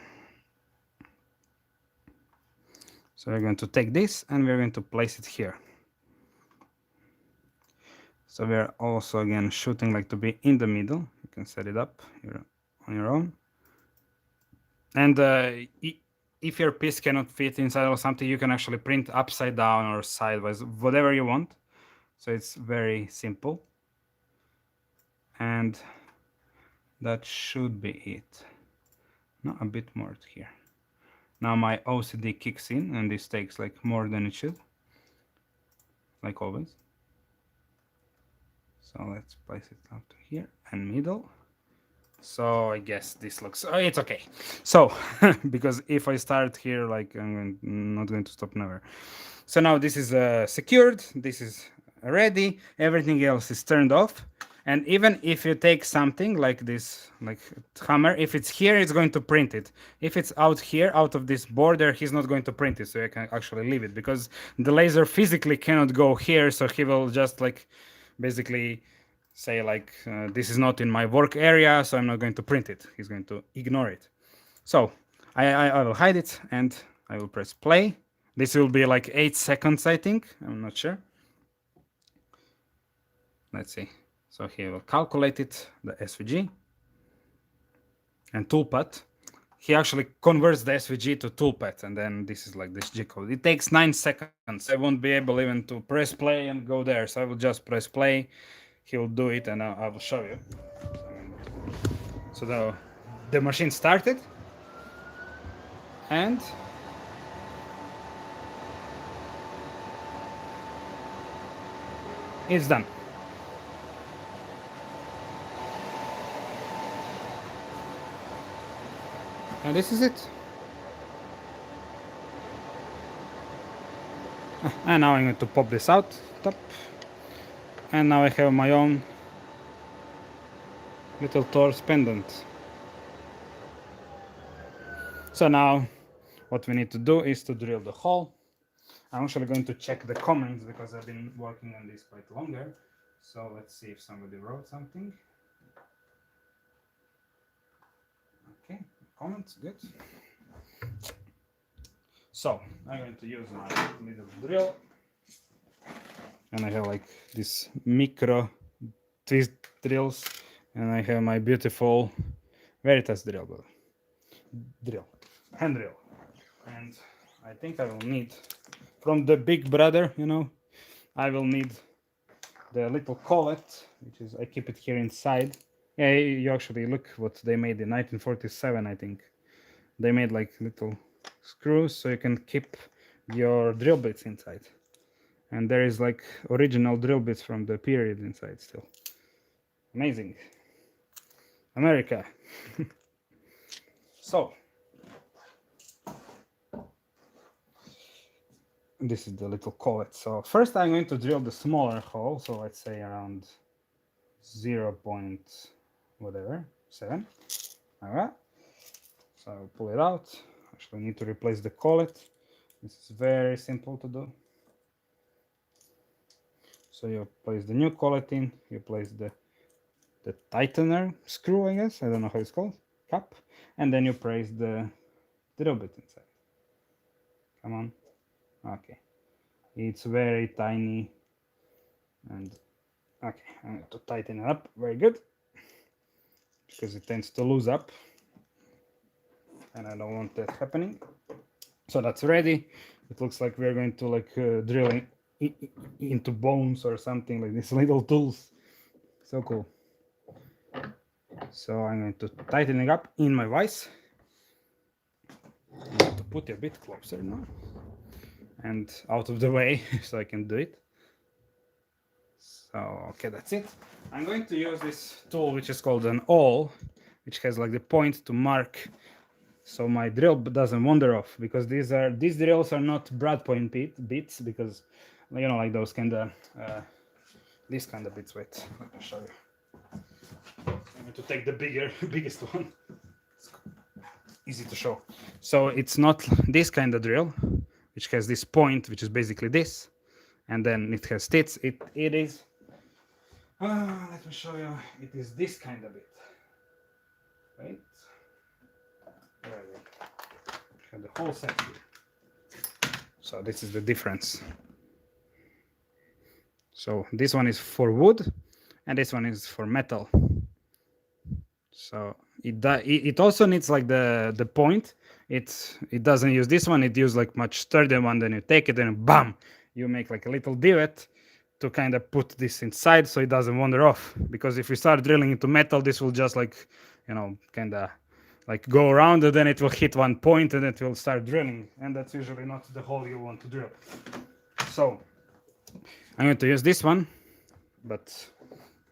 So we're going to take this and we're going to place it here. So we're also again shooting like to be in the middle. You can set it up here on your own. And if your piece cannot fit inside or something, you can actually print upside down or sideways, whatever you want. So it's very simple. And that should be it. No, a bit more here. Now my OCD kicks in, and this takes like more than it should, like always. So let's place it up to here and middle. So I guess this looks, oh, it's okay. So because if I start here, like I'm not going to stop never. So now this is secured, this is ready, everything else is turned off. And even if you take something like this, like hammer, if it's here, it's going to print it. If it's out here, out of this border, he's not going to print it. So you can actually leave it because the laser physically cannot go here. So he will just like basically say like, this is not in my work area, so I'm not going to print it. He's going to ignore it. So I will hide it and I will press play. This will be like 8 seconds, I think. I'm not sure. Let's see. So he will calculate it, the SVG and toolpath. He actually converts the SVG to toolpath, and then this is like this G code. It takes 9 seconds. I won't be able even to press play and go there. So I will just press play. He will do it, and I will show you. So the machine started, and it's done. And this is it. And now I'm going to pop this out, top. And now I have my own little torch pendant. So now what we need to do is to drill the hole. I'm actually going to check the comments because I've been working on this quite longer. So let's see if somebody wrote something. Okay, comments, good. So I'm going to use my little drill, and I have like this micro twist drills, and I have my beautiful Veritas drill, hand drill, and I think I will need from the big brother, you know, I will need the little collet, which is, I keep it here inside. Yeah, you actually look what they made in 1947, I think. They made like little screws so you can keep your drill bits inside. And there is like original drill bits from the period inside still. Amazing. America. So, this is the little collet. So first I'm going to drill the smaller hole. So let's say around 0. Whatever, 7. All right. So I'll pull it out. Actually need to replace the collet. This is very simple to do. So you place the new collet in, you place the tightener screw, I guess, I don't know how it's called, cap, and then you place the drill bit inside. Come on. Okay. It's very tiny, and okay, I need to tighten it up. Very good, because it tends to lose up, and I don't want that happening. So that's ready. It looks like we're going to like drill into bones or something, like these little tools. So cool. So I'm going to tighten it up in my vise. I have to put it a bit closer now and out of the way so I can do it. So okay, that's it. I'm going to use this tool which is called an awl, which has like the point to mark so my drill doesn't wander off, because these drills are not broad point bits, because you know, like those kind of these kind of bits. Wait, let me show you. I'm going to take the biggest one. It's easy to show. So it's not this kind of drill which has this point, which is basically this, and then it has stits. It is let me show you. It is this kind of bit. Right? There we go. Have the whole set here. So this is the difference. So this one is for wood, and this one is for metal. So it also needs like the point. It doesn't use this one. It uses like much sturdier one. Then you take it and bam, you make like a little divot to kind of put this inside so it doesn't wander off. Because if we start drilling into metal, this will just like, you know, kind of like go around, and then it will hit one point and it will start drilling, and that's usually not the hole you want to drill. So I'm going to use this one, but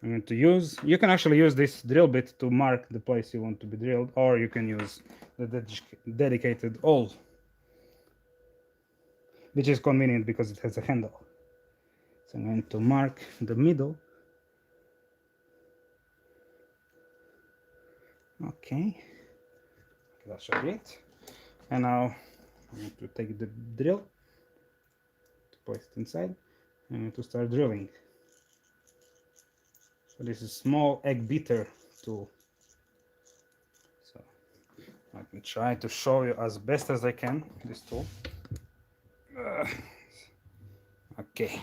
I'm going to use, you can actually use this drill bit to mark the place you want to be drilled, or you can use the dedicated awl, which is convenient because it has a handle. So I'm going to mark the middle. Okay, that should be it. And now I'm going to take the drill, to place it inside, and to start drilling. So this is small egg beater tool. So let me try to show you as best as I can this tool. Okay,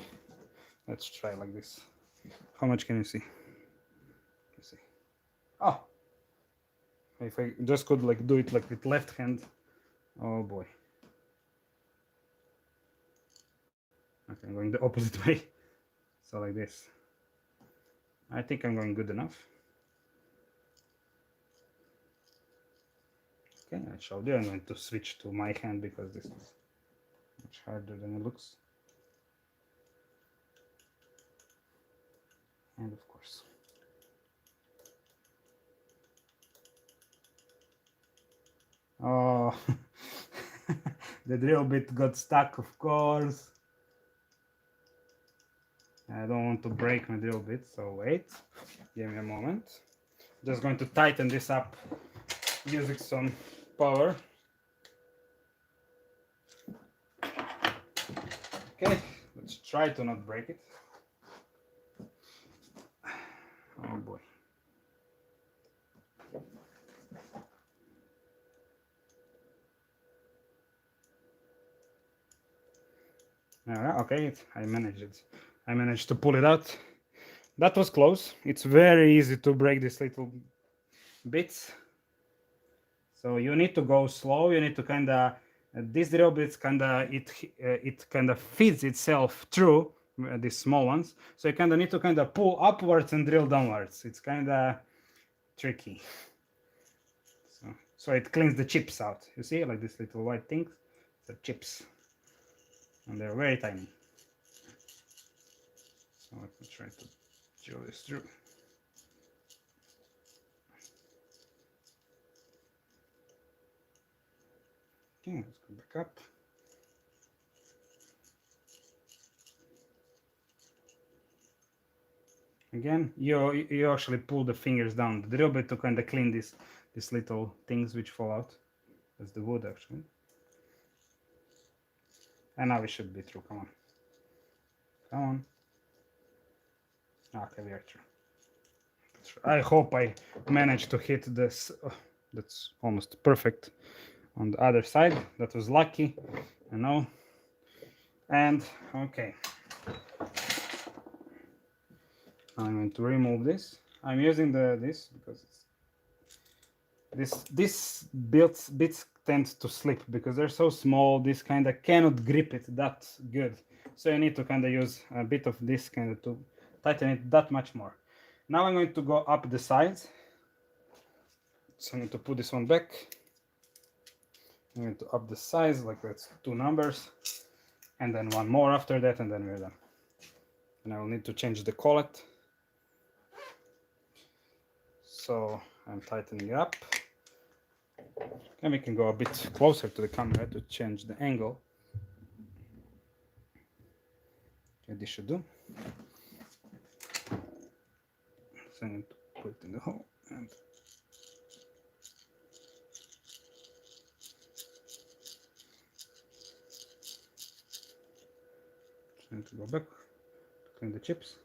let's try like this. How much can you see? Let's see. Oh, if I just could like do it like with left hand. Oh boy. Okay, I'm going the opposite way. So like this. I think I'm going good enough. Okay, I showed you. I'm going to switch to my hand because this is much harder than it looks. And of course. Oh, the drill bit got stuck, of course. I don't want to break my drill bit, so wait, give me a moment. Just going to tighten this up using some power. Okay, let's try to not break it. Oh boy. Okay, I managed it. I managed to pull it out. That was close. It's very easy to break these little bits. So you need to go slow. You need to kind of these drill bits kind of it kind of feeds itself through these small ones. So you kind of need to kind of pull upwards and drill downwards. It's kind of tricky. So it cleans the chips out. You see, like these little white things, the chips, and they're very tiny. So let me try to drill this through. Okay, let's go back up. Again, you actually pull the fingers down the drill bit to kind of clean these little things which fall out. That's the wood actually. And now we should be through. Come on. Come on. Okay, we are through. I hope I managed to hit this. Oh, that's almost perfect. On the other side, that was lucky, you know. And okay, I'm going to remove this. I'm using this because this bits tend to slip because they're so small. This kind of cannot grip it that good, so you need to kind of use a bit of this kind of to tighten it that much more. Now I'm going to go up the sides, so I'm going to put this one back. I'm going to up the size, like that's 2 numbers, and then 1 more after that, and then we're done. And I will need to change the collet. So I'm tightening it up. And we can go a bit closer to the camera to change the angle. Okay, this should do. So I'm going to put it in the hole and trying to go back to clean the chips.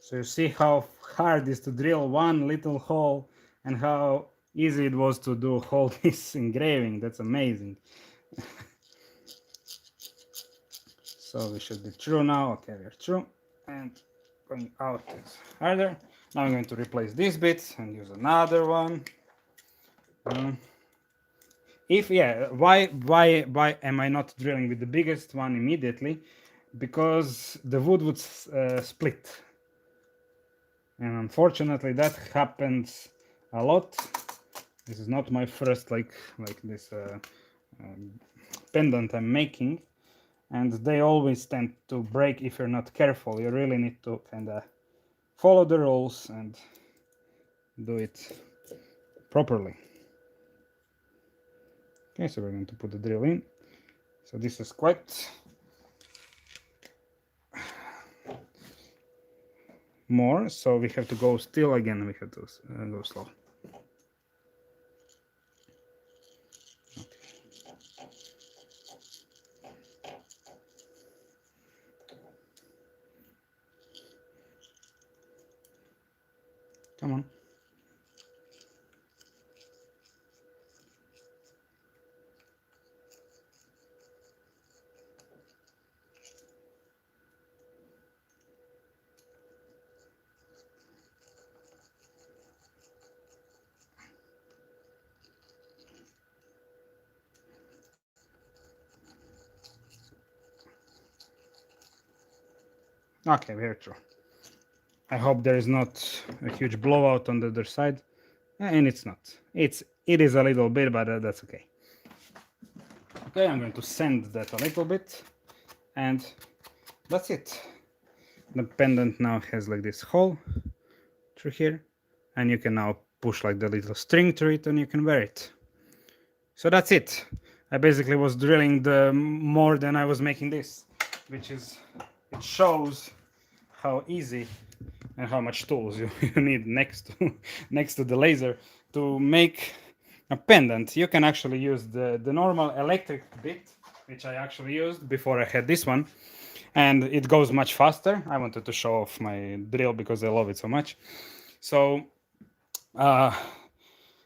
So you see how hard it is to drill one little hole and how easy it was to do all this engraving. That's amazing. So we should be through now. Okay, we're through. And going out is harder. Now I'm going to replace these bits and use another one. Why am I not drilling with the biggest one immediately? Because the wood would split. And unfortunately that happens a lot. This is not my first like this pendant I'm making, and they always tend to break if you're not careful. You really need to kind of follow the rules and do it properly. Okay, so we're going to put the drill in. So this is quite more, so we have to go still again. We have to go slow. Come on. Okay, very true. I hope there is not a huge blowout on the other side, and it's not. It is a little bit, but that's okay. Okay, I'm going to sand that a little bit, and that's it. The pendant now has like this hole through here, and you can now push like the little string through it, and you can wear it. So that's it. I basically was drilling the more than I was making this, which is, it shows how easy and how much tools you need next to the laser to make a pendant. You can actually use the normal electric bit, which I actually used before I had this one, and it goes much faster. I wanted to show off my drill because I love it so much. So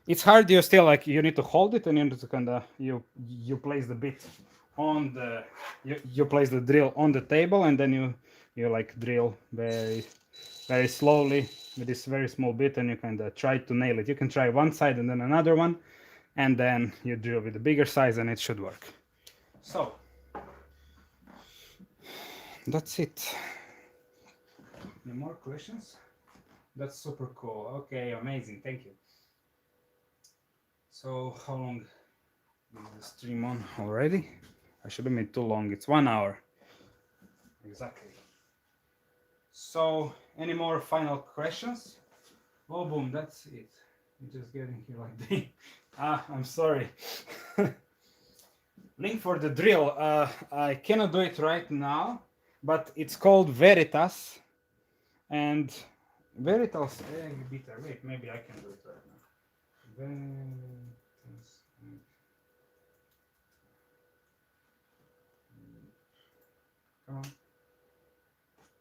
it's hard. You still like you need to hold it, and you need to kind of you place the bit on the you place the drill on the table, and then you like drill very slowly with this very small bit, and you kind of try to nail it. You can try one side and then another one, and then you drill with the bigger size, and it should work. So that's it. Any more questions? That's super cool. Okay, amazing. Thank you. So how long is the stream on already? I shouldn't make too long. It's 1 hour. Exactly. So any more final questions? Oh, boom, that's it. You're just getting here like this. I'm sorry. Link for the drill. I cannot do it right now, but it's called Veritas. And Veritas egg beater. Wait, maybe I can do it right now. Veritas. Come on.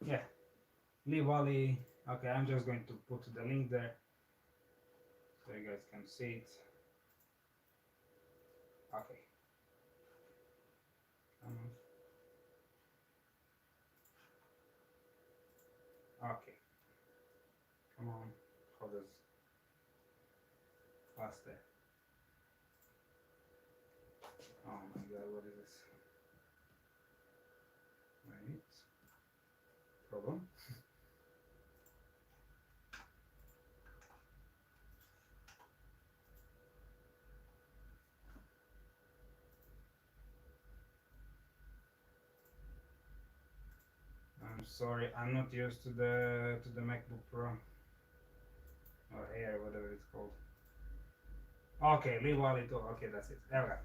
Yeah. Lee Valley. Okay, I'm just going to put the link there so you guys can see it. Okay. Okay. Come on. How does faster? Oh my god, what is this? Wait. Problem. I'm sorry, I'm not used to the MacBook Pro or Air, whatever it's called. Okay, leave wallet tool. Okay, that's it. Okay,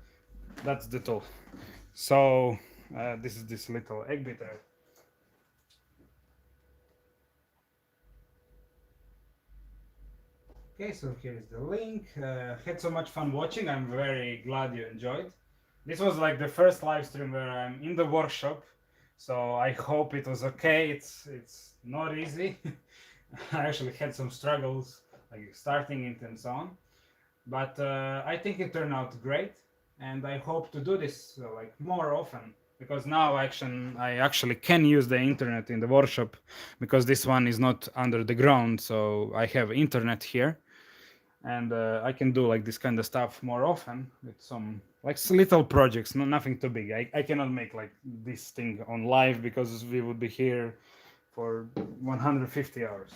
that's the tool. So this is this little egg beater. Okay, so here's the link. Had so much fun watching. I'm very glad you enjoyed. This was like the first live stream where I'm in the workshop, so I hope it was okay. It's not easy. I actually had some struggles like starting it and so on, but I think it turned out great, and I hope to do this like more often, because now I actually can use the internet in the workshop, because this one is not under the ground, so I have internet here, and I can do like this kind of stuff more often with some like little projects, nothing too big. I cannot make like this thing on live because we would be here for 150 hours.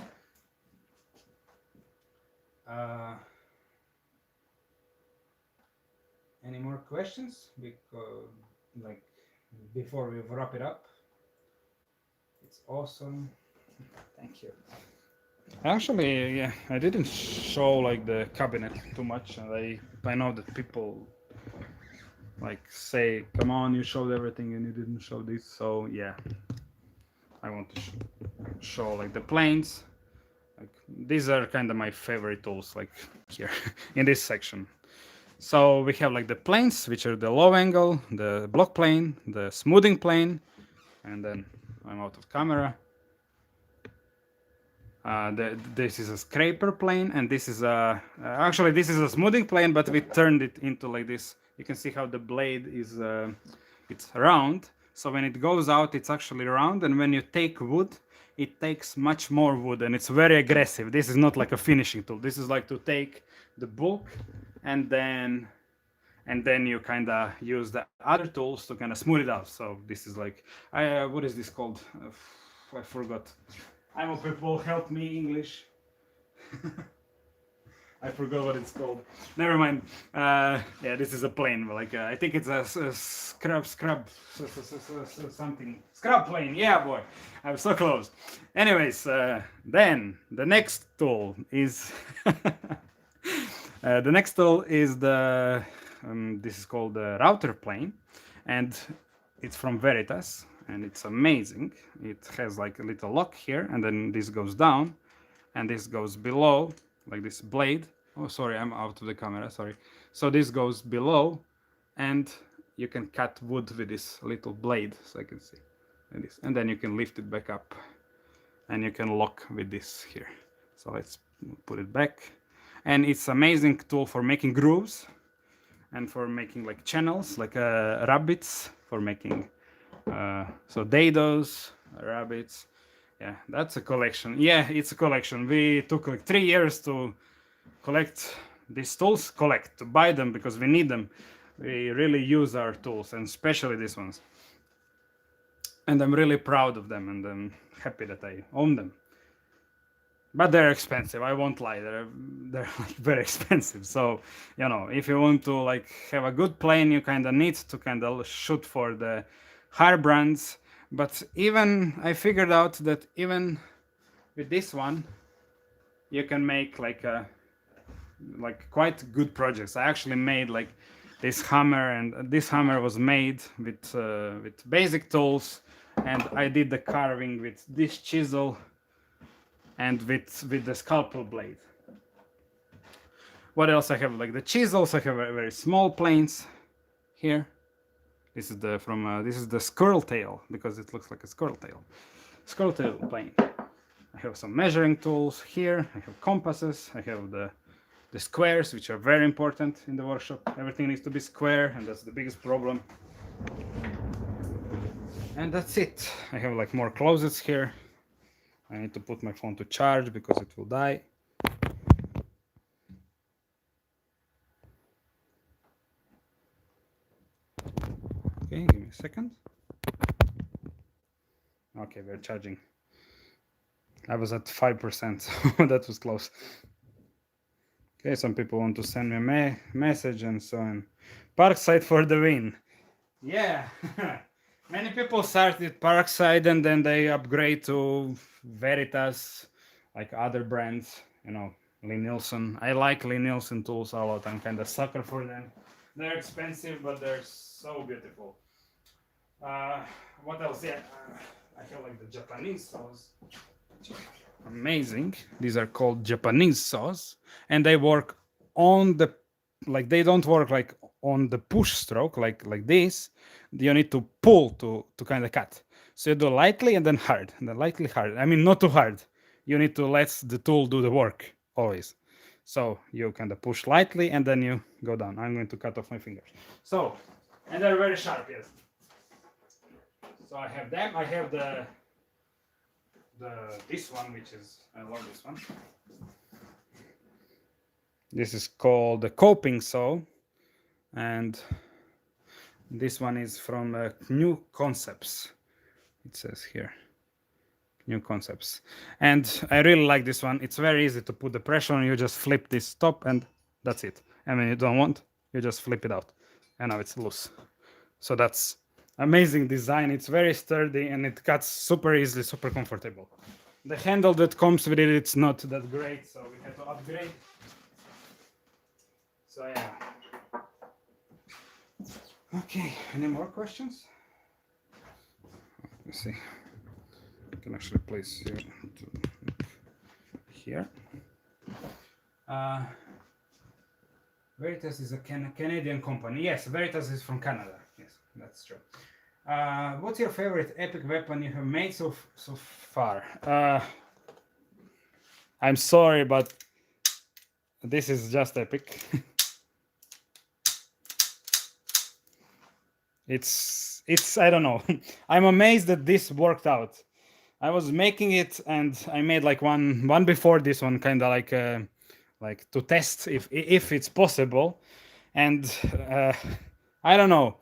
Any more questions? Because like before we wrap it up, it's awesome. Thank you. Actually, yeah, I didn't show like the cabinet too much, and I know that people like say, "Come on, you showed everything and you didn't show this." So yeah, I want to show like the planes. Like these are kind of my favorite tools, like here in this section. So we have like the planes, which are the low angle, the block plane, the smoothing plane, and then I'm out of camera. This is a scraper plane, and this is a actually this is a smoothing plane, but we turned it into like this. You can see how the blade is it's round, so when it goes out it's actually round, and when you take wood it takes much more wood, and it's very aggressive. This is not like a finishing tool. This is like to take the bulk and then you kind of use the other tools to kind of smooth it out. So this is like what is this called? I forgot. I hope people help me English. I forgot what it's called. Never mind. Yeah, this is a plane. Like I think it's a scrub something. Scrub plane. Yeah, boy. I'm so close. Anyways, then the next tool is the next tool is the this is called the router plane, and it's from Veritas, and it's amazing. It has like a little lock here, and then this goes down, and this goes below, like this blade, Oh, sorry, I'm out of the camera, sorry. So this goes below, and you can cut wood with this little blade, so I can see. And then you can lift it back up, and you can lock with this here. So let's put it back. And it's amazing tool for making grooves, and for making like channels, like rabbits, for making so dados, rabbits. Yeah, that's a collection. Yeah, it's a collection. We took like 3 years to collect these tools, to buy them because we need them. We really use our tools, and especially these ones. And I'm really proud of them, and I'm happy that I own them. But they're expensive. I won't lie. They're like very expensive. So if you want to like have a good plane, you kind of need to kind of shoot for the higher brands. But even I figured out that even with this one, you can make like quite good projects. I actually made like this hammer, and this hammer was made with basic tools, and I did the carving with this chisel and with the scalpel blade. What else I have? Like the chisels, I have very small planes here. This is the squirrel tail, because it looks like a squirrel tail. Squirrel tail plane. I have some measuring tools here. I have compasses. I have the squares, which are very important in the workshop. Everything needs to be square, and that's the biggest problem. And that's it. I have like more closets here. I need to put my phone to charge because it will die. Okay, give me a second. Okay, we're charging. I was at 5%, so that was close. Okay, some people want to send me a message and so on. Parkside for the win. Yeah, many people started Parkside and then they upgrade to Veritas, like other brands, Lee Nielsen. I like Lee Nielsen tools a lot. I'm kind of sucker for them. They're expensive, but they're so beautiful. What else? Yeah, I have like the Japanese saws. Amazing. These are called Japanese saws, and they work on the they don't work like on the push stroke like this. You need to pull to kind of cut. So you do lightly and then hard, and then lightly hard. I mean, not too hard. You need to let the tool do the work always. So you kind of push lightly and then you go down. I'm going to cut off my fingers. So, and they're very sharp, yes. So I have them. I have this one, which is, I love this one. This is called the coping saw, and this one is from New Concepts. It says here, New Concepts, and I really like this one. It's very easy to put the pressure on. You just flip this top, and that's it. And when you don't want, you just flip it out, and now it's loose. So that's amazing design. It's very sturdy and it cuts super easily, super comfortable. The handle that comes with it, it's not that great, so we had to upgrade. So yeah. Okay, any more questions? Let me see. I can actually place you here. Veritas is a Canadian company. Yes, Veritas is from Canada. Yes, that's true. What's your favorite epic weapon you have made so far? I'm sorry, but this is just epic. It's I don't know. I'm amazed that this worked out. I was making it and I made like one before this one, kind of like to test if it's possible, and I don't know.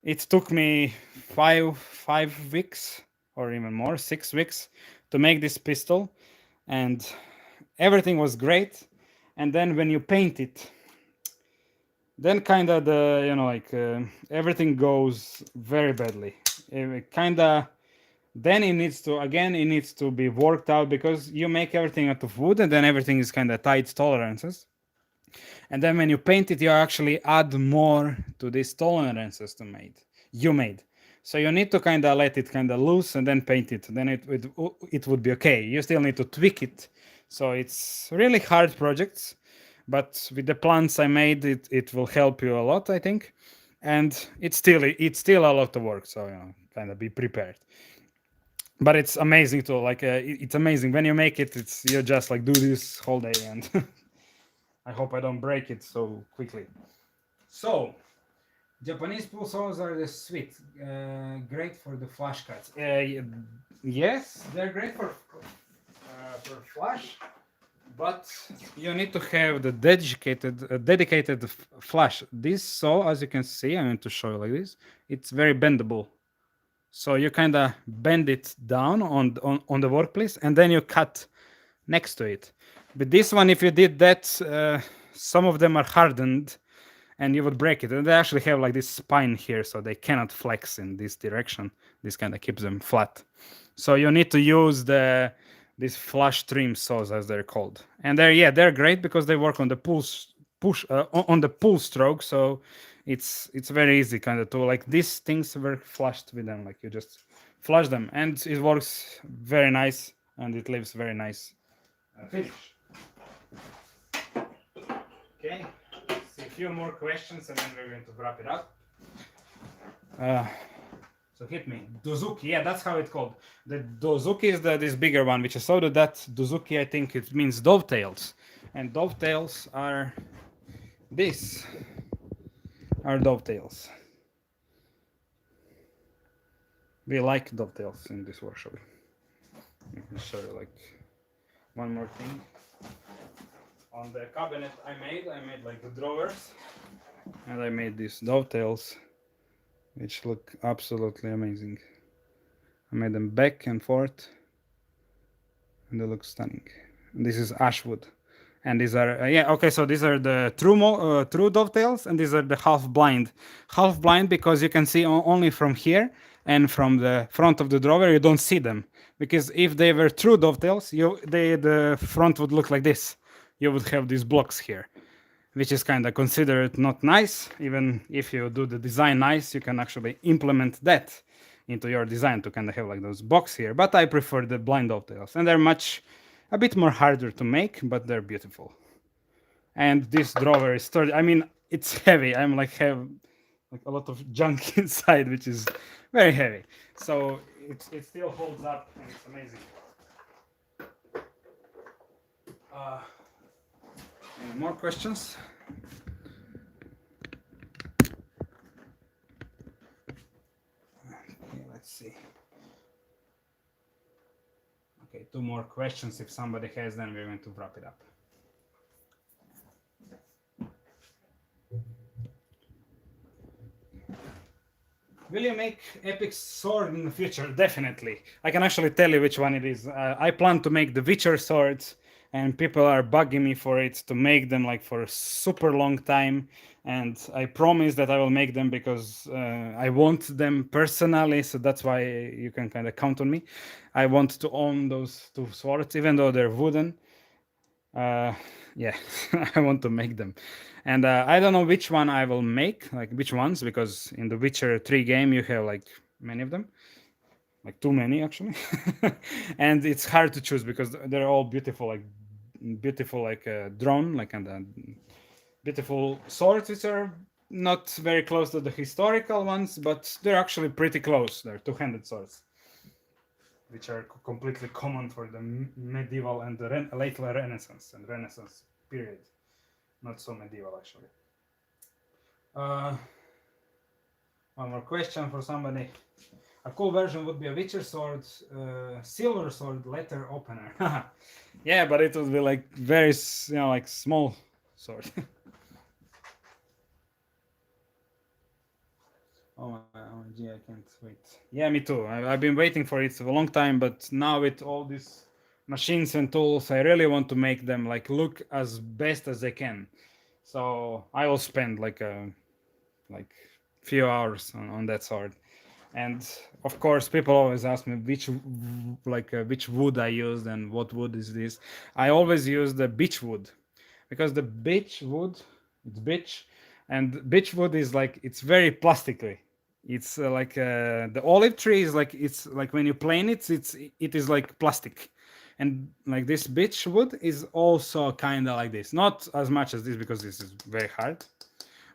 It took me five weeks or even more, 6 weeks to make this pistol, and everything was great. And then when you paint it, then kind of everything goes very badly. Then it needs to be worked out, because you make everything out of wood and then everything is kind of tight tolerances. And then when you paint it, you actually add more to these tolerances you made. So you need to kind of let it kind of loose and then paint it. Then it would be okay. You still need to tweak it. So it's really hard projects, but with the plans I made, it will help you a lot, I think. And it's still a lot of work, so kind of be prepared. But it's amazing to like it's amazing when you make it. It's you just like do this whole day, and I hope I don't break it so quickly. So Japanese pool saws are the sweet, great for the flash cuts. Yes, they're great for flash, but you need to have the dedicated flash. This saw, as you can see, I'm going to show you like this. It's very bendable, so you kind of bend it down on the workpiece, and then you cut next to it. But this one, if you did that, some of them are hardened and you would break it. And they actually have like this spine here, so they cannot flex in this direction. This kind of keeps them flat. So you need to use these flush trim saws, as they're called. And they're great because they work on the on the pull stroke. So it's very easy kind of to like these things were flushed with them. Like you just flush them, and it works very nice, and it leaves very nice finish. Okay. A few more questions and then we're going to wrap it up. So hit me. Dozuki, yeah, that's how it's called. The dozuki is this bigger one, which I saw that dozuki, I think it means dovetails. And dovetails are this. Are dovetails. We like dovetails in this workshop. I can show you like one more thing. On the cabinet I made like the drawers, and I made these dovetails which look absolutely amazing. I made them back and forth and they look stunning. This is ash wood, and these are so these are the true dovetails, and these are the half blind because you can see only from here, and from the front of the drawer you don't see them, because if they were true dovetails the front would look like this. You would have these blocks here, which is kind of considered not nice. Even if you do the design nice, you can actually implement that into your design to kind of have like those box here. But I prefer the blind dovetails, and they're a bit more harder to make, but they're beautiful. And this drawer is sturdy. I mean, it's heavy. I'm like have like a lot of junk inside, which is very heavy. So it still holds up, and it's amazing. Any more questions? Okay, let's see. Okay, 2 more questions. If somebody has, then we're going to wrap it up. Will you make epic sword in the future? Definitely. I can actually tell you which one it is. I plan to make the Witcher swords, and people are bugging me for it to make them like for a super long time, and I promise that I will make them because I want them personally, so that's why you can kind of count on me. I want to own those 2 swords, even though they're wooden. Yeah, I want to make them, and I don't know which one I will make, like which ones, because in the Witcher 3 game you have like many of them, like too many actually. And it's hard to choose because they're all beautiful like drawn, like, and beautiful swords, which are not very close to the historical ones, but they're actually pretty close. They're 2-handed swords, which are completely common for the medieval and the late Renaissance and Renaissance period. Not so medieval, actually. One more question for somebody. A cool version would be a Witcher sword, silver sword letter opener. Yeah, but it would be like very, like small sword. OMG, I can't wait. Yeah, me too. I've been waiting for it for a long time, but now with all these machines and tools, I really want to make them like look as best as they can. So I will spend like few hours on that sword. And of course, people always ask me which wood I used and what wood is this. I always use the beech wood, because the beech wood, it's beech, and beech wood is like, it's very plasticky. It's the olive tree is like, it's like when you plane it is like plastic, And like this beech wood is also kind of like this, not as much as this because this is very hard,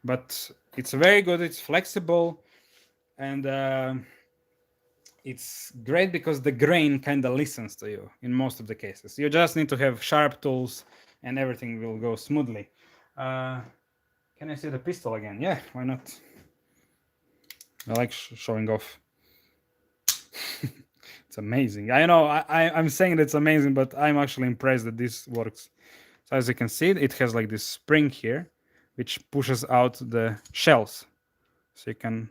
but it's very good, it's flexible, and it's great because the grain kind of listens to you in most of the cases. You just need to have sharp tools and everything will go smoothly. Can I see the pistol again? Yeah, why not? I like showing off. It's amazing. I know I'm saying that it's amazing, but I'm actually impressed that this works. So as you can see, it has like this spring here, which pushes out the shells. So you can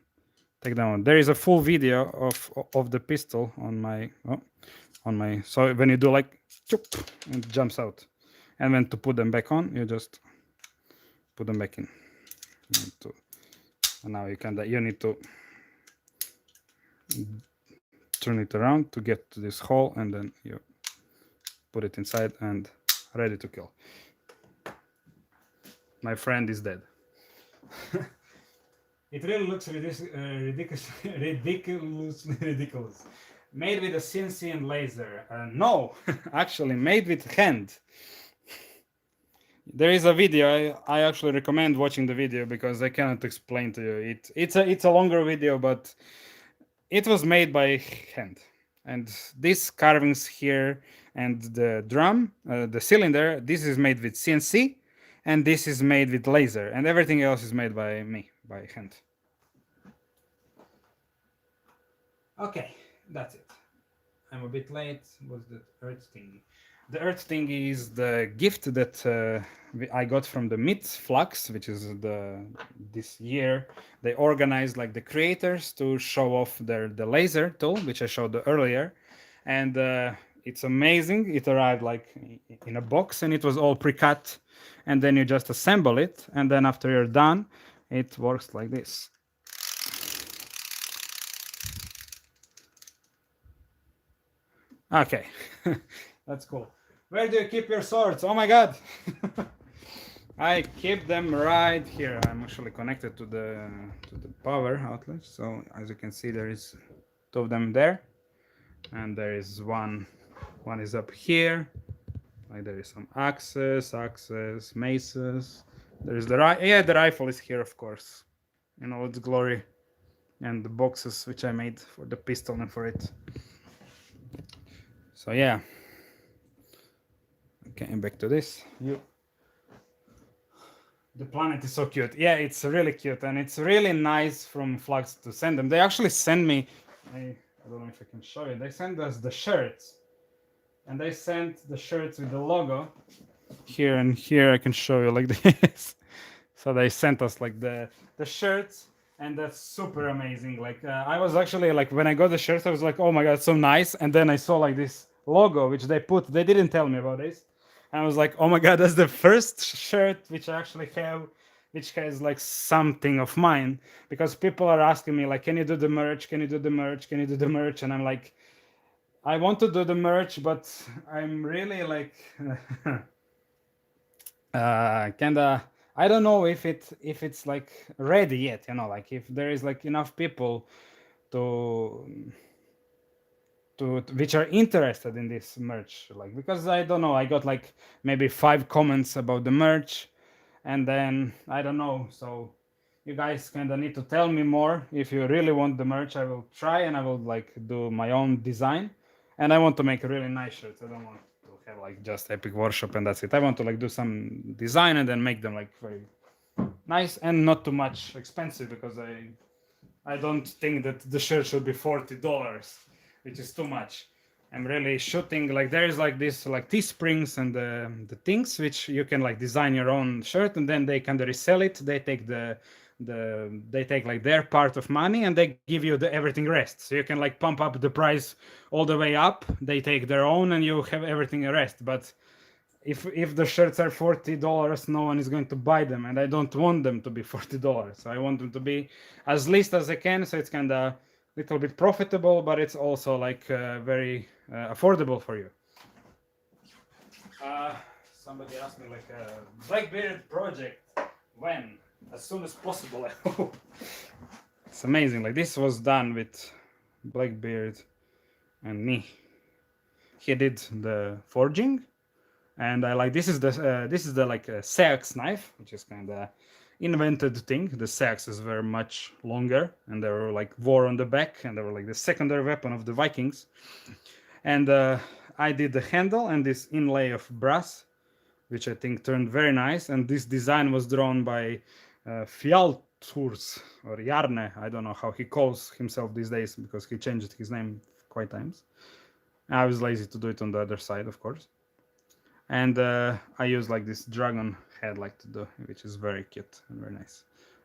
take them on. There is a full video of the pistol on my so when you do like choop, it jumps out. And when to put them back on, you just put them back in. And now you need to turn it around to get to this hole, and then you put it inside and ready to kill. My friend is dead. It really looks ridiculous. Made with a CNC and laser. No, actually made with hand. There is a video. I actually recommend watching the video because I cannot explain to you. It's a longer video, but it was made by hand. And these carvings here and the drum, the cylinder, this is made with CNC, and this is made with laser, and everything else is made by me, by hand. Okay, that's it. I'm a bit late. What's the earth thingy? The earth thingy is the gift that I got from the FLUX, which is this year. They organized like the creators to show off the laser tool, which I showed earlier, and it's amazing. It arrived like in a box, and it was all pre-cut, and then you just assemble it, and then after you're done, it works like this. Okay, that's cool. Where do you keep your swords? Oh my god! I keep them right here. I'm actually connected to the power outlet. So as you can see, there is two of them there, and there is one is up here. Like there is some axes, maces. There's the rifle is here, of course, in all its glory, and the boxes which I made for the pistol and for it. So yeah, okay, back to this. The planet is so cute. Yeah, it's really cute, and it's really nice from FLUX to send them. They actually send me, I don't know if I can show you, they sent us the shirts, and they sent the shirts with the logo here, and here I can show you like this. So they sent us like the shirts, and that's super amazing. Like I was actually like, when I got the shirts, I was like, oh my god, so nice. And then I saw like this logo which they didn't tell me about this, and I was like, oh my god, that's the first shirt which I actually have which has like something of mine, because people are asking me like, can you do the merch, can you do the merch, can you do the merch? And I'm like, I want to do the merch, but I'm really like kinda, I don't know if it's like ready yet, you know, like if there is like enough people to which are interested in this merch, like, because I don't know, I got like maybe 5 comments about the merch, and then I don't know, so you guys kind of need to tell me more. If you really want the merch, I will try, and I will like do my own design, and I want to make a really nice shirts. I don't want to have like just Epic Workshop and that's it. I want to like do some design and then make them like very nice and not too much expensive, because I don't think that the shirt should be $40, which is too much. I'm really shooting like, there is like this like Teesprings and the things which you can like design your own shirt, and then they kind of resell it. They take they take like their part of money, and they give you the everything rest. So you can like pump up the price all the way up. They take their own, and you have everything rest. But if the shirts are $40, no one is going to buy them, and I don't want them to be $40. So I want them to be as least as I can, so it's kind of little bit profitable, but it's also like very affordable for you. Somebody asked me like, Blackbeard Project, when? As soon as possible, I hope. It's amazing. Like, this was done with Blackbeard and me. he did the forging, and I like this is the like a seax knife, which is kind of invented thing. The seaxes were much longer, and they were like wore on the back, and they were like the secondary weapon of the Vikings. And I did the handle and this inlay of brass, which I think turned very nice. And this design was drawn by Fjalturs or Jarne. I don't know how he calls himself these days because he changed his name quite times. I was lazy to do it on the other side, of course. And I use like this dragon head like to do, which is very cute and very nice.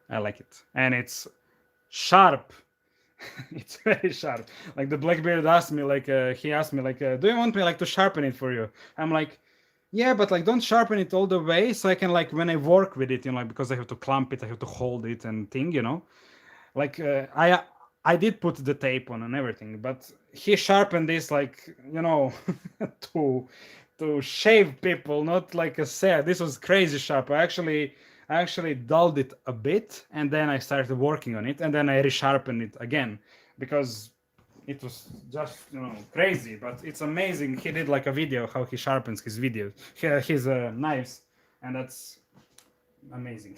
I like it. And it's sharp. It's very sharp. Like the Blackbeard asked me, like he asked me, like, do you want me like to sharpen it for you? I'm like, yeah, but like don't sharpen it all the way, so I can like when I work with it, you know, like, because I have to clamp it, I have to hold it and thing, you know. Like I did put the tape on and everything, but he sharpened this like, you know, to shave people, not like a set. This was crazy sharp. I actually dulled it a bit, and then I started working on it, and then I resharpened it again because it was just, you know, crazy. But it's amazing. He did like a video how he sharpens his videos, his knives, and that's amazing.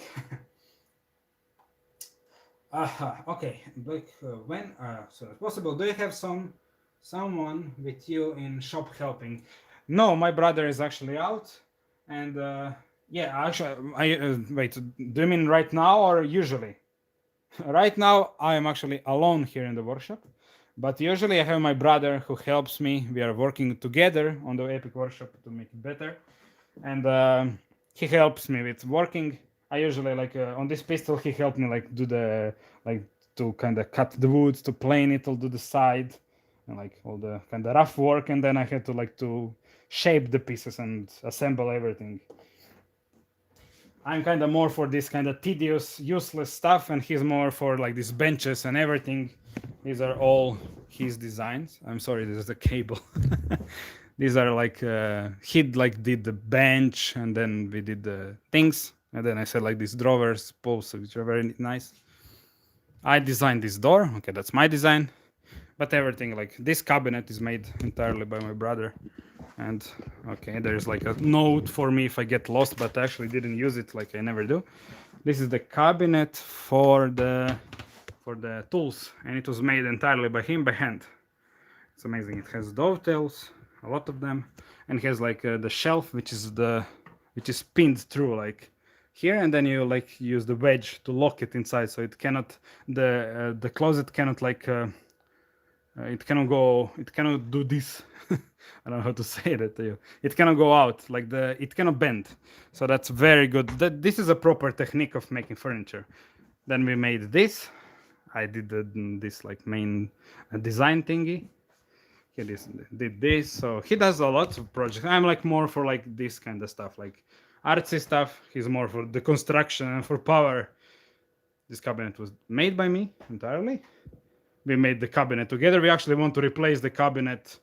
Okay, like when so as possible, do you have someone with you in shop helping? No, my brother is actually out, and yeah, actually, I wait. Do you mean right now or usually? Right now, I am actually alone here in the workshop, but usually I have my brother who helps me. We are working together on the Epic workshop to make it better, and he helps me with working. I usually like on this pistol, he helped me like do the like to kind of cut the wood, to plane it, to do the side, and like all the kind of rough work, and then I had to like to shape the pieces and assemble everything. I'm kind of more for this kind of tedious, useless stuff, and he's more for like these benches and everything. These are all his designs. I'm sorry, this is the cable. These are like he like did the bench, and then we did the things, and then I said like these drawers, posts, which are very nice. I designed this door. Okay, that's my design, but everything like this cabinet is made entirely by my brother. And okay, there's like a note for me if I get lost, but I actually didn't use it, like I never do. This is the cabinet for the tools, and it was made entirely by him by hand. It's amazing. It has dovetails, a lot of them, and it has like the shelf, which is pinned through like here, and then you like use the wedge to lock it inside, so it cannot the closet cannot like it cannot do this. I don't know how to say that to you. It cannot go out, like it cannot bend. So that's very good. This is a proper technique of making furniture. Then we made this. I did this like main design thingy. He did this. So he does a lot of projects. I'm like more for like this kind of stuff, like artsy stuff. He's more for the construction and for power. This cabinet was made by me entirely. We made the cabinet together. We actually want to replace the cabinet,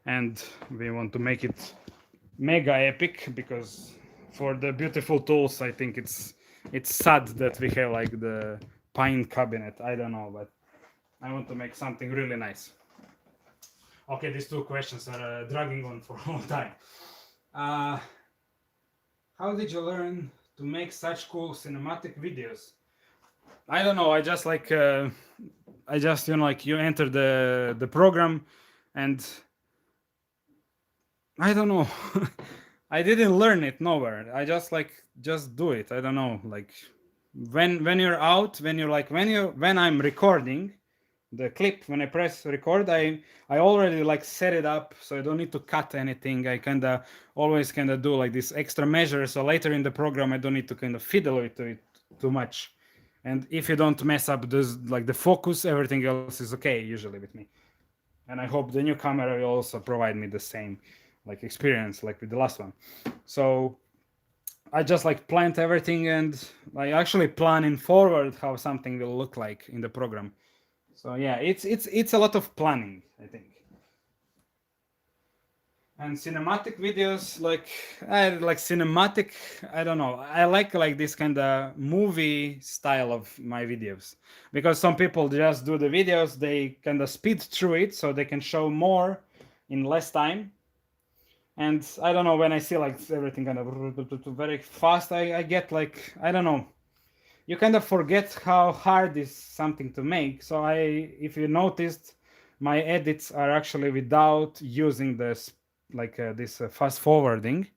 and we want to make it mega epic, because for the beautiful tools, I think it's sad that we have like the pine cabinet. I don't know, but I want to make something really nice. Okay, these two questions are dragging on for a long time. How did you learn to make such cool cinematic videos? I don't know. I just like you know, like you enter the program, and I don't know. I didn't learn it nowhere. I just do it. I don't know. Like when you're out, when I'm recording the clip, when I press record, I already like set it up, so I don't need to cut anything. I always do like this extra measure, so later in the program I don't need to kind of fiddle with it too much. And if you don't mess up this, like the focus, everything else is okay usually with me. And I hope the new camera will also provide me the same like experience like with the last one. So I just like planned everything, and I actually planning forward how something will look like in the program. So yeah, it's a lot of planning, I think. And cinematic videos, like cinematic, I don't know. I like this kind of movie style of my videos, because some people just do the videos, they kind of speed through it so they can show more in less time. And I don't know, when I see like everything kind of very fast, I get like, I don't know, you kind of forget how hard is something to make. So if you noticed, my edits are actually without using this this fast forwarding.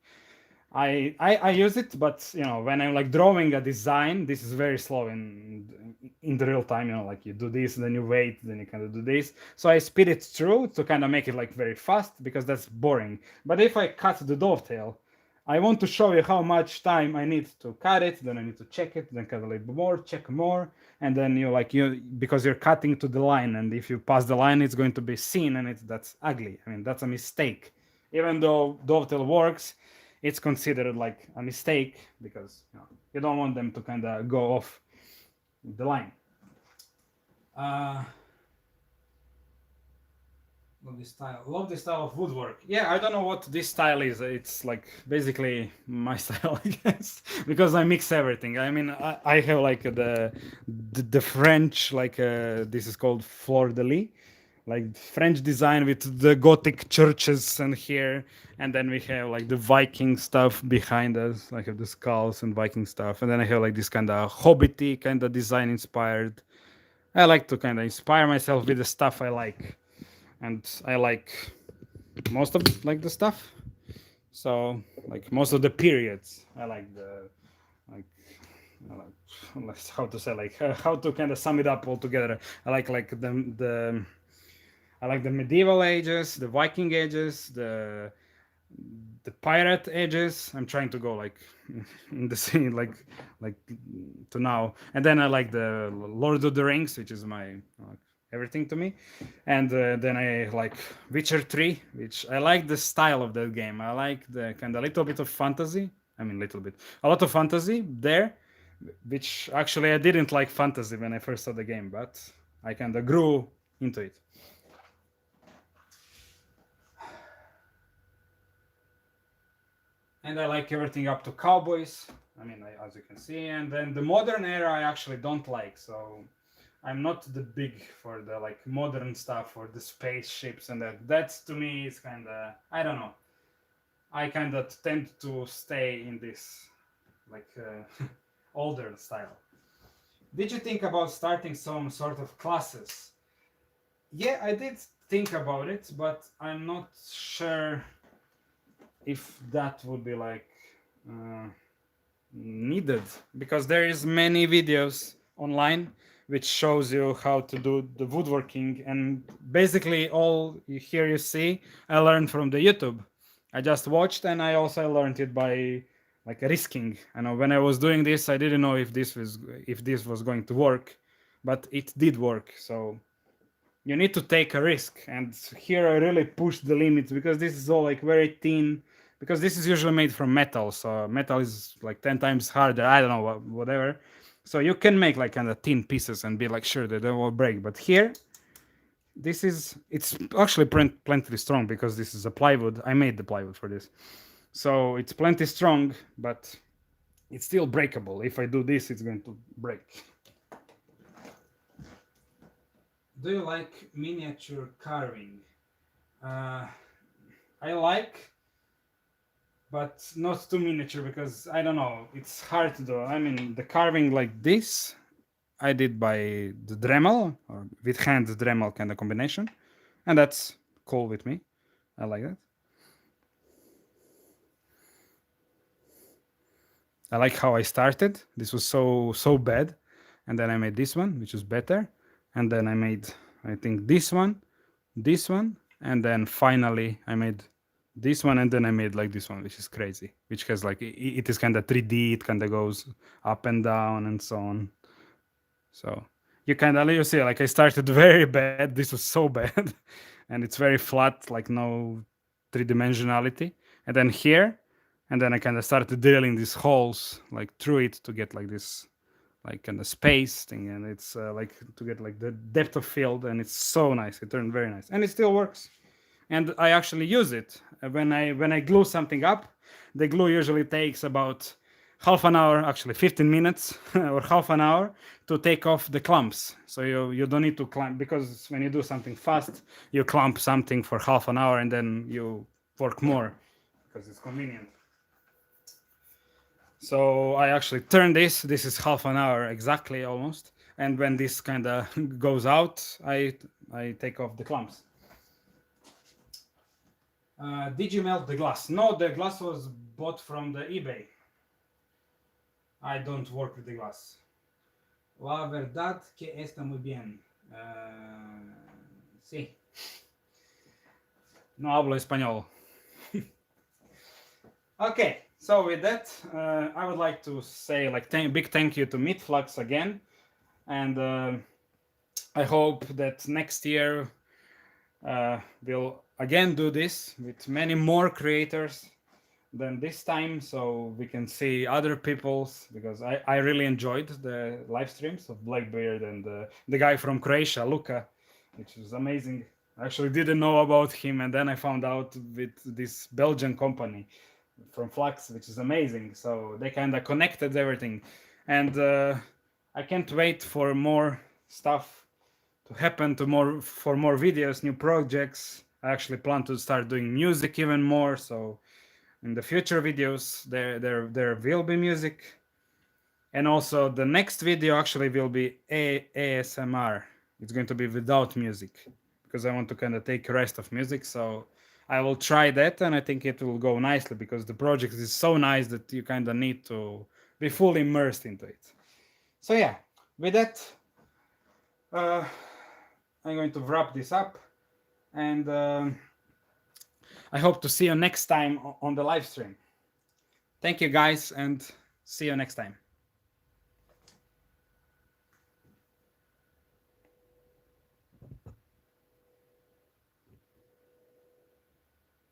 I use it, but when I'm like drawing a design, this is very slow in the real time. Like you do this, then you wait, then you kind of do this. So I speed it through to kind of make it like very fast, because that's boring. But if I cut the dovetail, I want to show you how much time I need to cut it, then I need to check it, then cut a little more, check more, and then because you're cutting to the line, and if you pass the line, it's going to be seen, and that's ugly. I mean, that's a mistake. Even though dovetail works, it's considered like a mistake, because you don't want them to kind of go off the line. Love this style of woodwork. Yeah, I don't know what this style is. It's like basically my style, I guess, because I mix everything. I mean, I have like the French, like this is called fleur de lis, like French design with the Gothic churches and here, and then we have like the Viking stuff behind us, like the skulls and Viking stuff, and then I have like this kind of hobbity kind of design inspired. I like to kind of inspire myself with the stuff I like, and I like most of like the stuff. So like most of the periods, I like like how to say, like how to kind of sum it up all together. I like the medieval ages, the Viking ages, the pirate ages. I'm trying to go like in the scene, like to now. And then I like the Lord of the Rings, which is my everything to me. And then I like Witcher 3, which I like the style of that game. I like the kind of little bit of fantasy. I mean, little bit, a lot of fantasy there, which actually I didn't like fantasy when I first saw the game, but I kind of grew into it. And I like everything up to cowboys. I mean, as you can see. And then the modern era I actually don't like. So I'm not the big for the like modern stuff or the spaceships and that. That's to me is kind of, I don't know. I kind of tend to stay in this like older style. Did you think about starting some sort of classes? Yeah, I did think about it, but I'm not sure if that would be like needed, because there is many videos online which shows you how to do the woodworking, and basically all here you see I learned from the YouTube. I just watched, and I also learned it by like risking. I know when I was doing this, I didn't know if this was going to work, but it did work. So you need to take a risk, and here I really pushed the limits, because this is all like very thin, because this is usually made from metal, so metal is like 10 times harder. I don't know, whatever. So you can make like kind of thin pieces and be like sure that they won't break, but here it's actually plenty strong, because this is a plywood. I made the plywood for this, so it's plenty strong, but it's still breakable. If I do this, it's going to break. Do you like miniature carving? I like, but not too miniature, because I don't know, it's hard to do. I mean, the carving like this, I did by the Dremel, or with hand Dremel kind of combination, and that's cool with me. I like that. I like how I started. This was so bad, and then I made this one, which was better, and then I made, I think, this one, and then finally I made this one, and then I made like this one, which is crazy, which has like it is kind of 3D. It kind of goes up and down and so on. So you see, like I started very bad. This was so bad, and it's very flat, like no three-dimensionality. And then here, and then I kind of started drilling these holes like through it to get like this like kind of space thing, and it's like to get like the depth of field, and it's so nice. It turned very nice, and it still works. And I actually use it when I glue something up. The glue usually takes about half an hour, actually 15 minutes or half an hour to take off the clumps. So you don't need to clamp, because when you do something fast, you clamp something for half an hour and then you work more. because it's convenient. So I actually turn this. This is half an hour exactly, almost. And when this kind of goes out, I take off the clamps. Did you melt the glass? No, the glass was bought from the eBay. I don't work with the glass. La verdad que está muy bien. Sí. No hablo español. Okay, so with that, I would like to say like big thank you to FLUX again, and I hope that next year we'll again do this with many more creators than this time, so we can see other people's, because I really enjoyed the live streams of Blackbeard and the guy from Croatia, Luka, which was amazing. I actually didn't know about him, and then I found out with this Belgian company from FLUX, which is amazing. So they kind of connected everything, and I can't wait for more stuff to happen, for more videos, new projects. I actually plan to start doing music even more, so in the future videos there will be music. And also the next video actually will be ASMR. It's going to be without music, because I want to kind of take rest of music. So I will try that, and I think it will go nicely, because the project is so nice that you kind of need to be fully immersed into it. So yeah, with that, I'm going to wrap this up, and I hope to see you next time on the live stream. Thank you guys, and see you next time.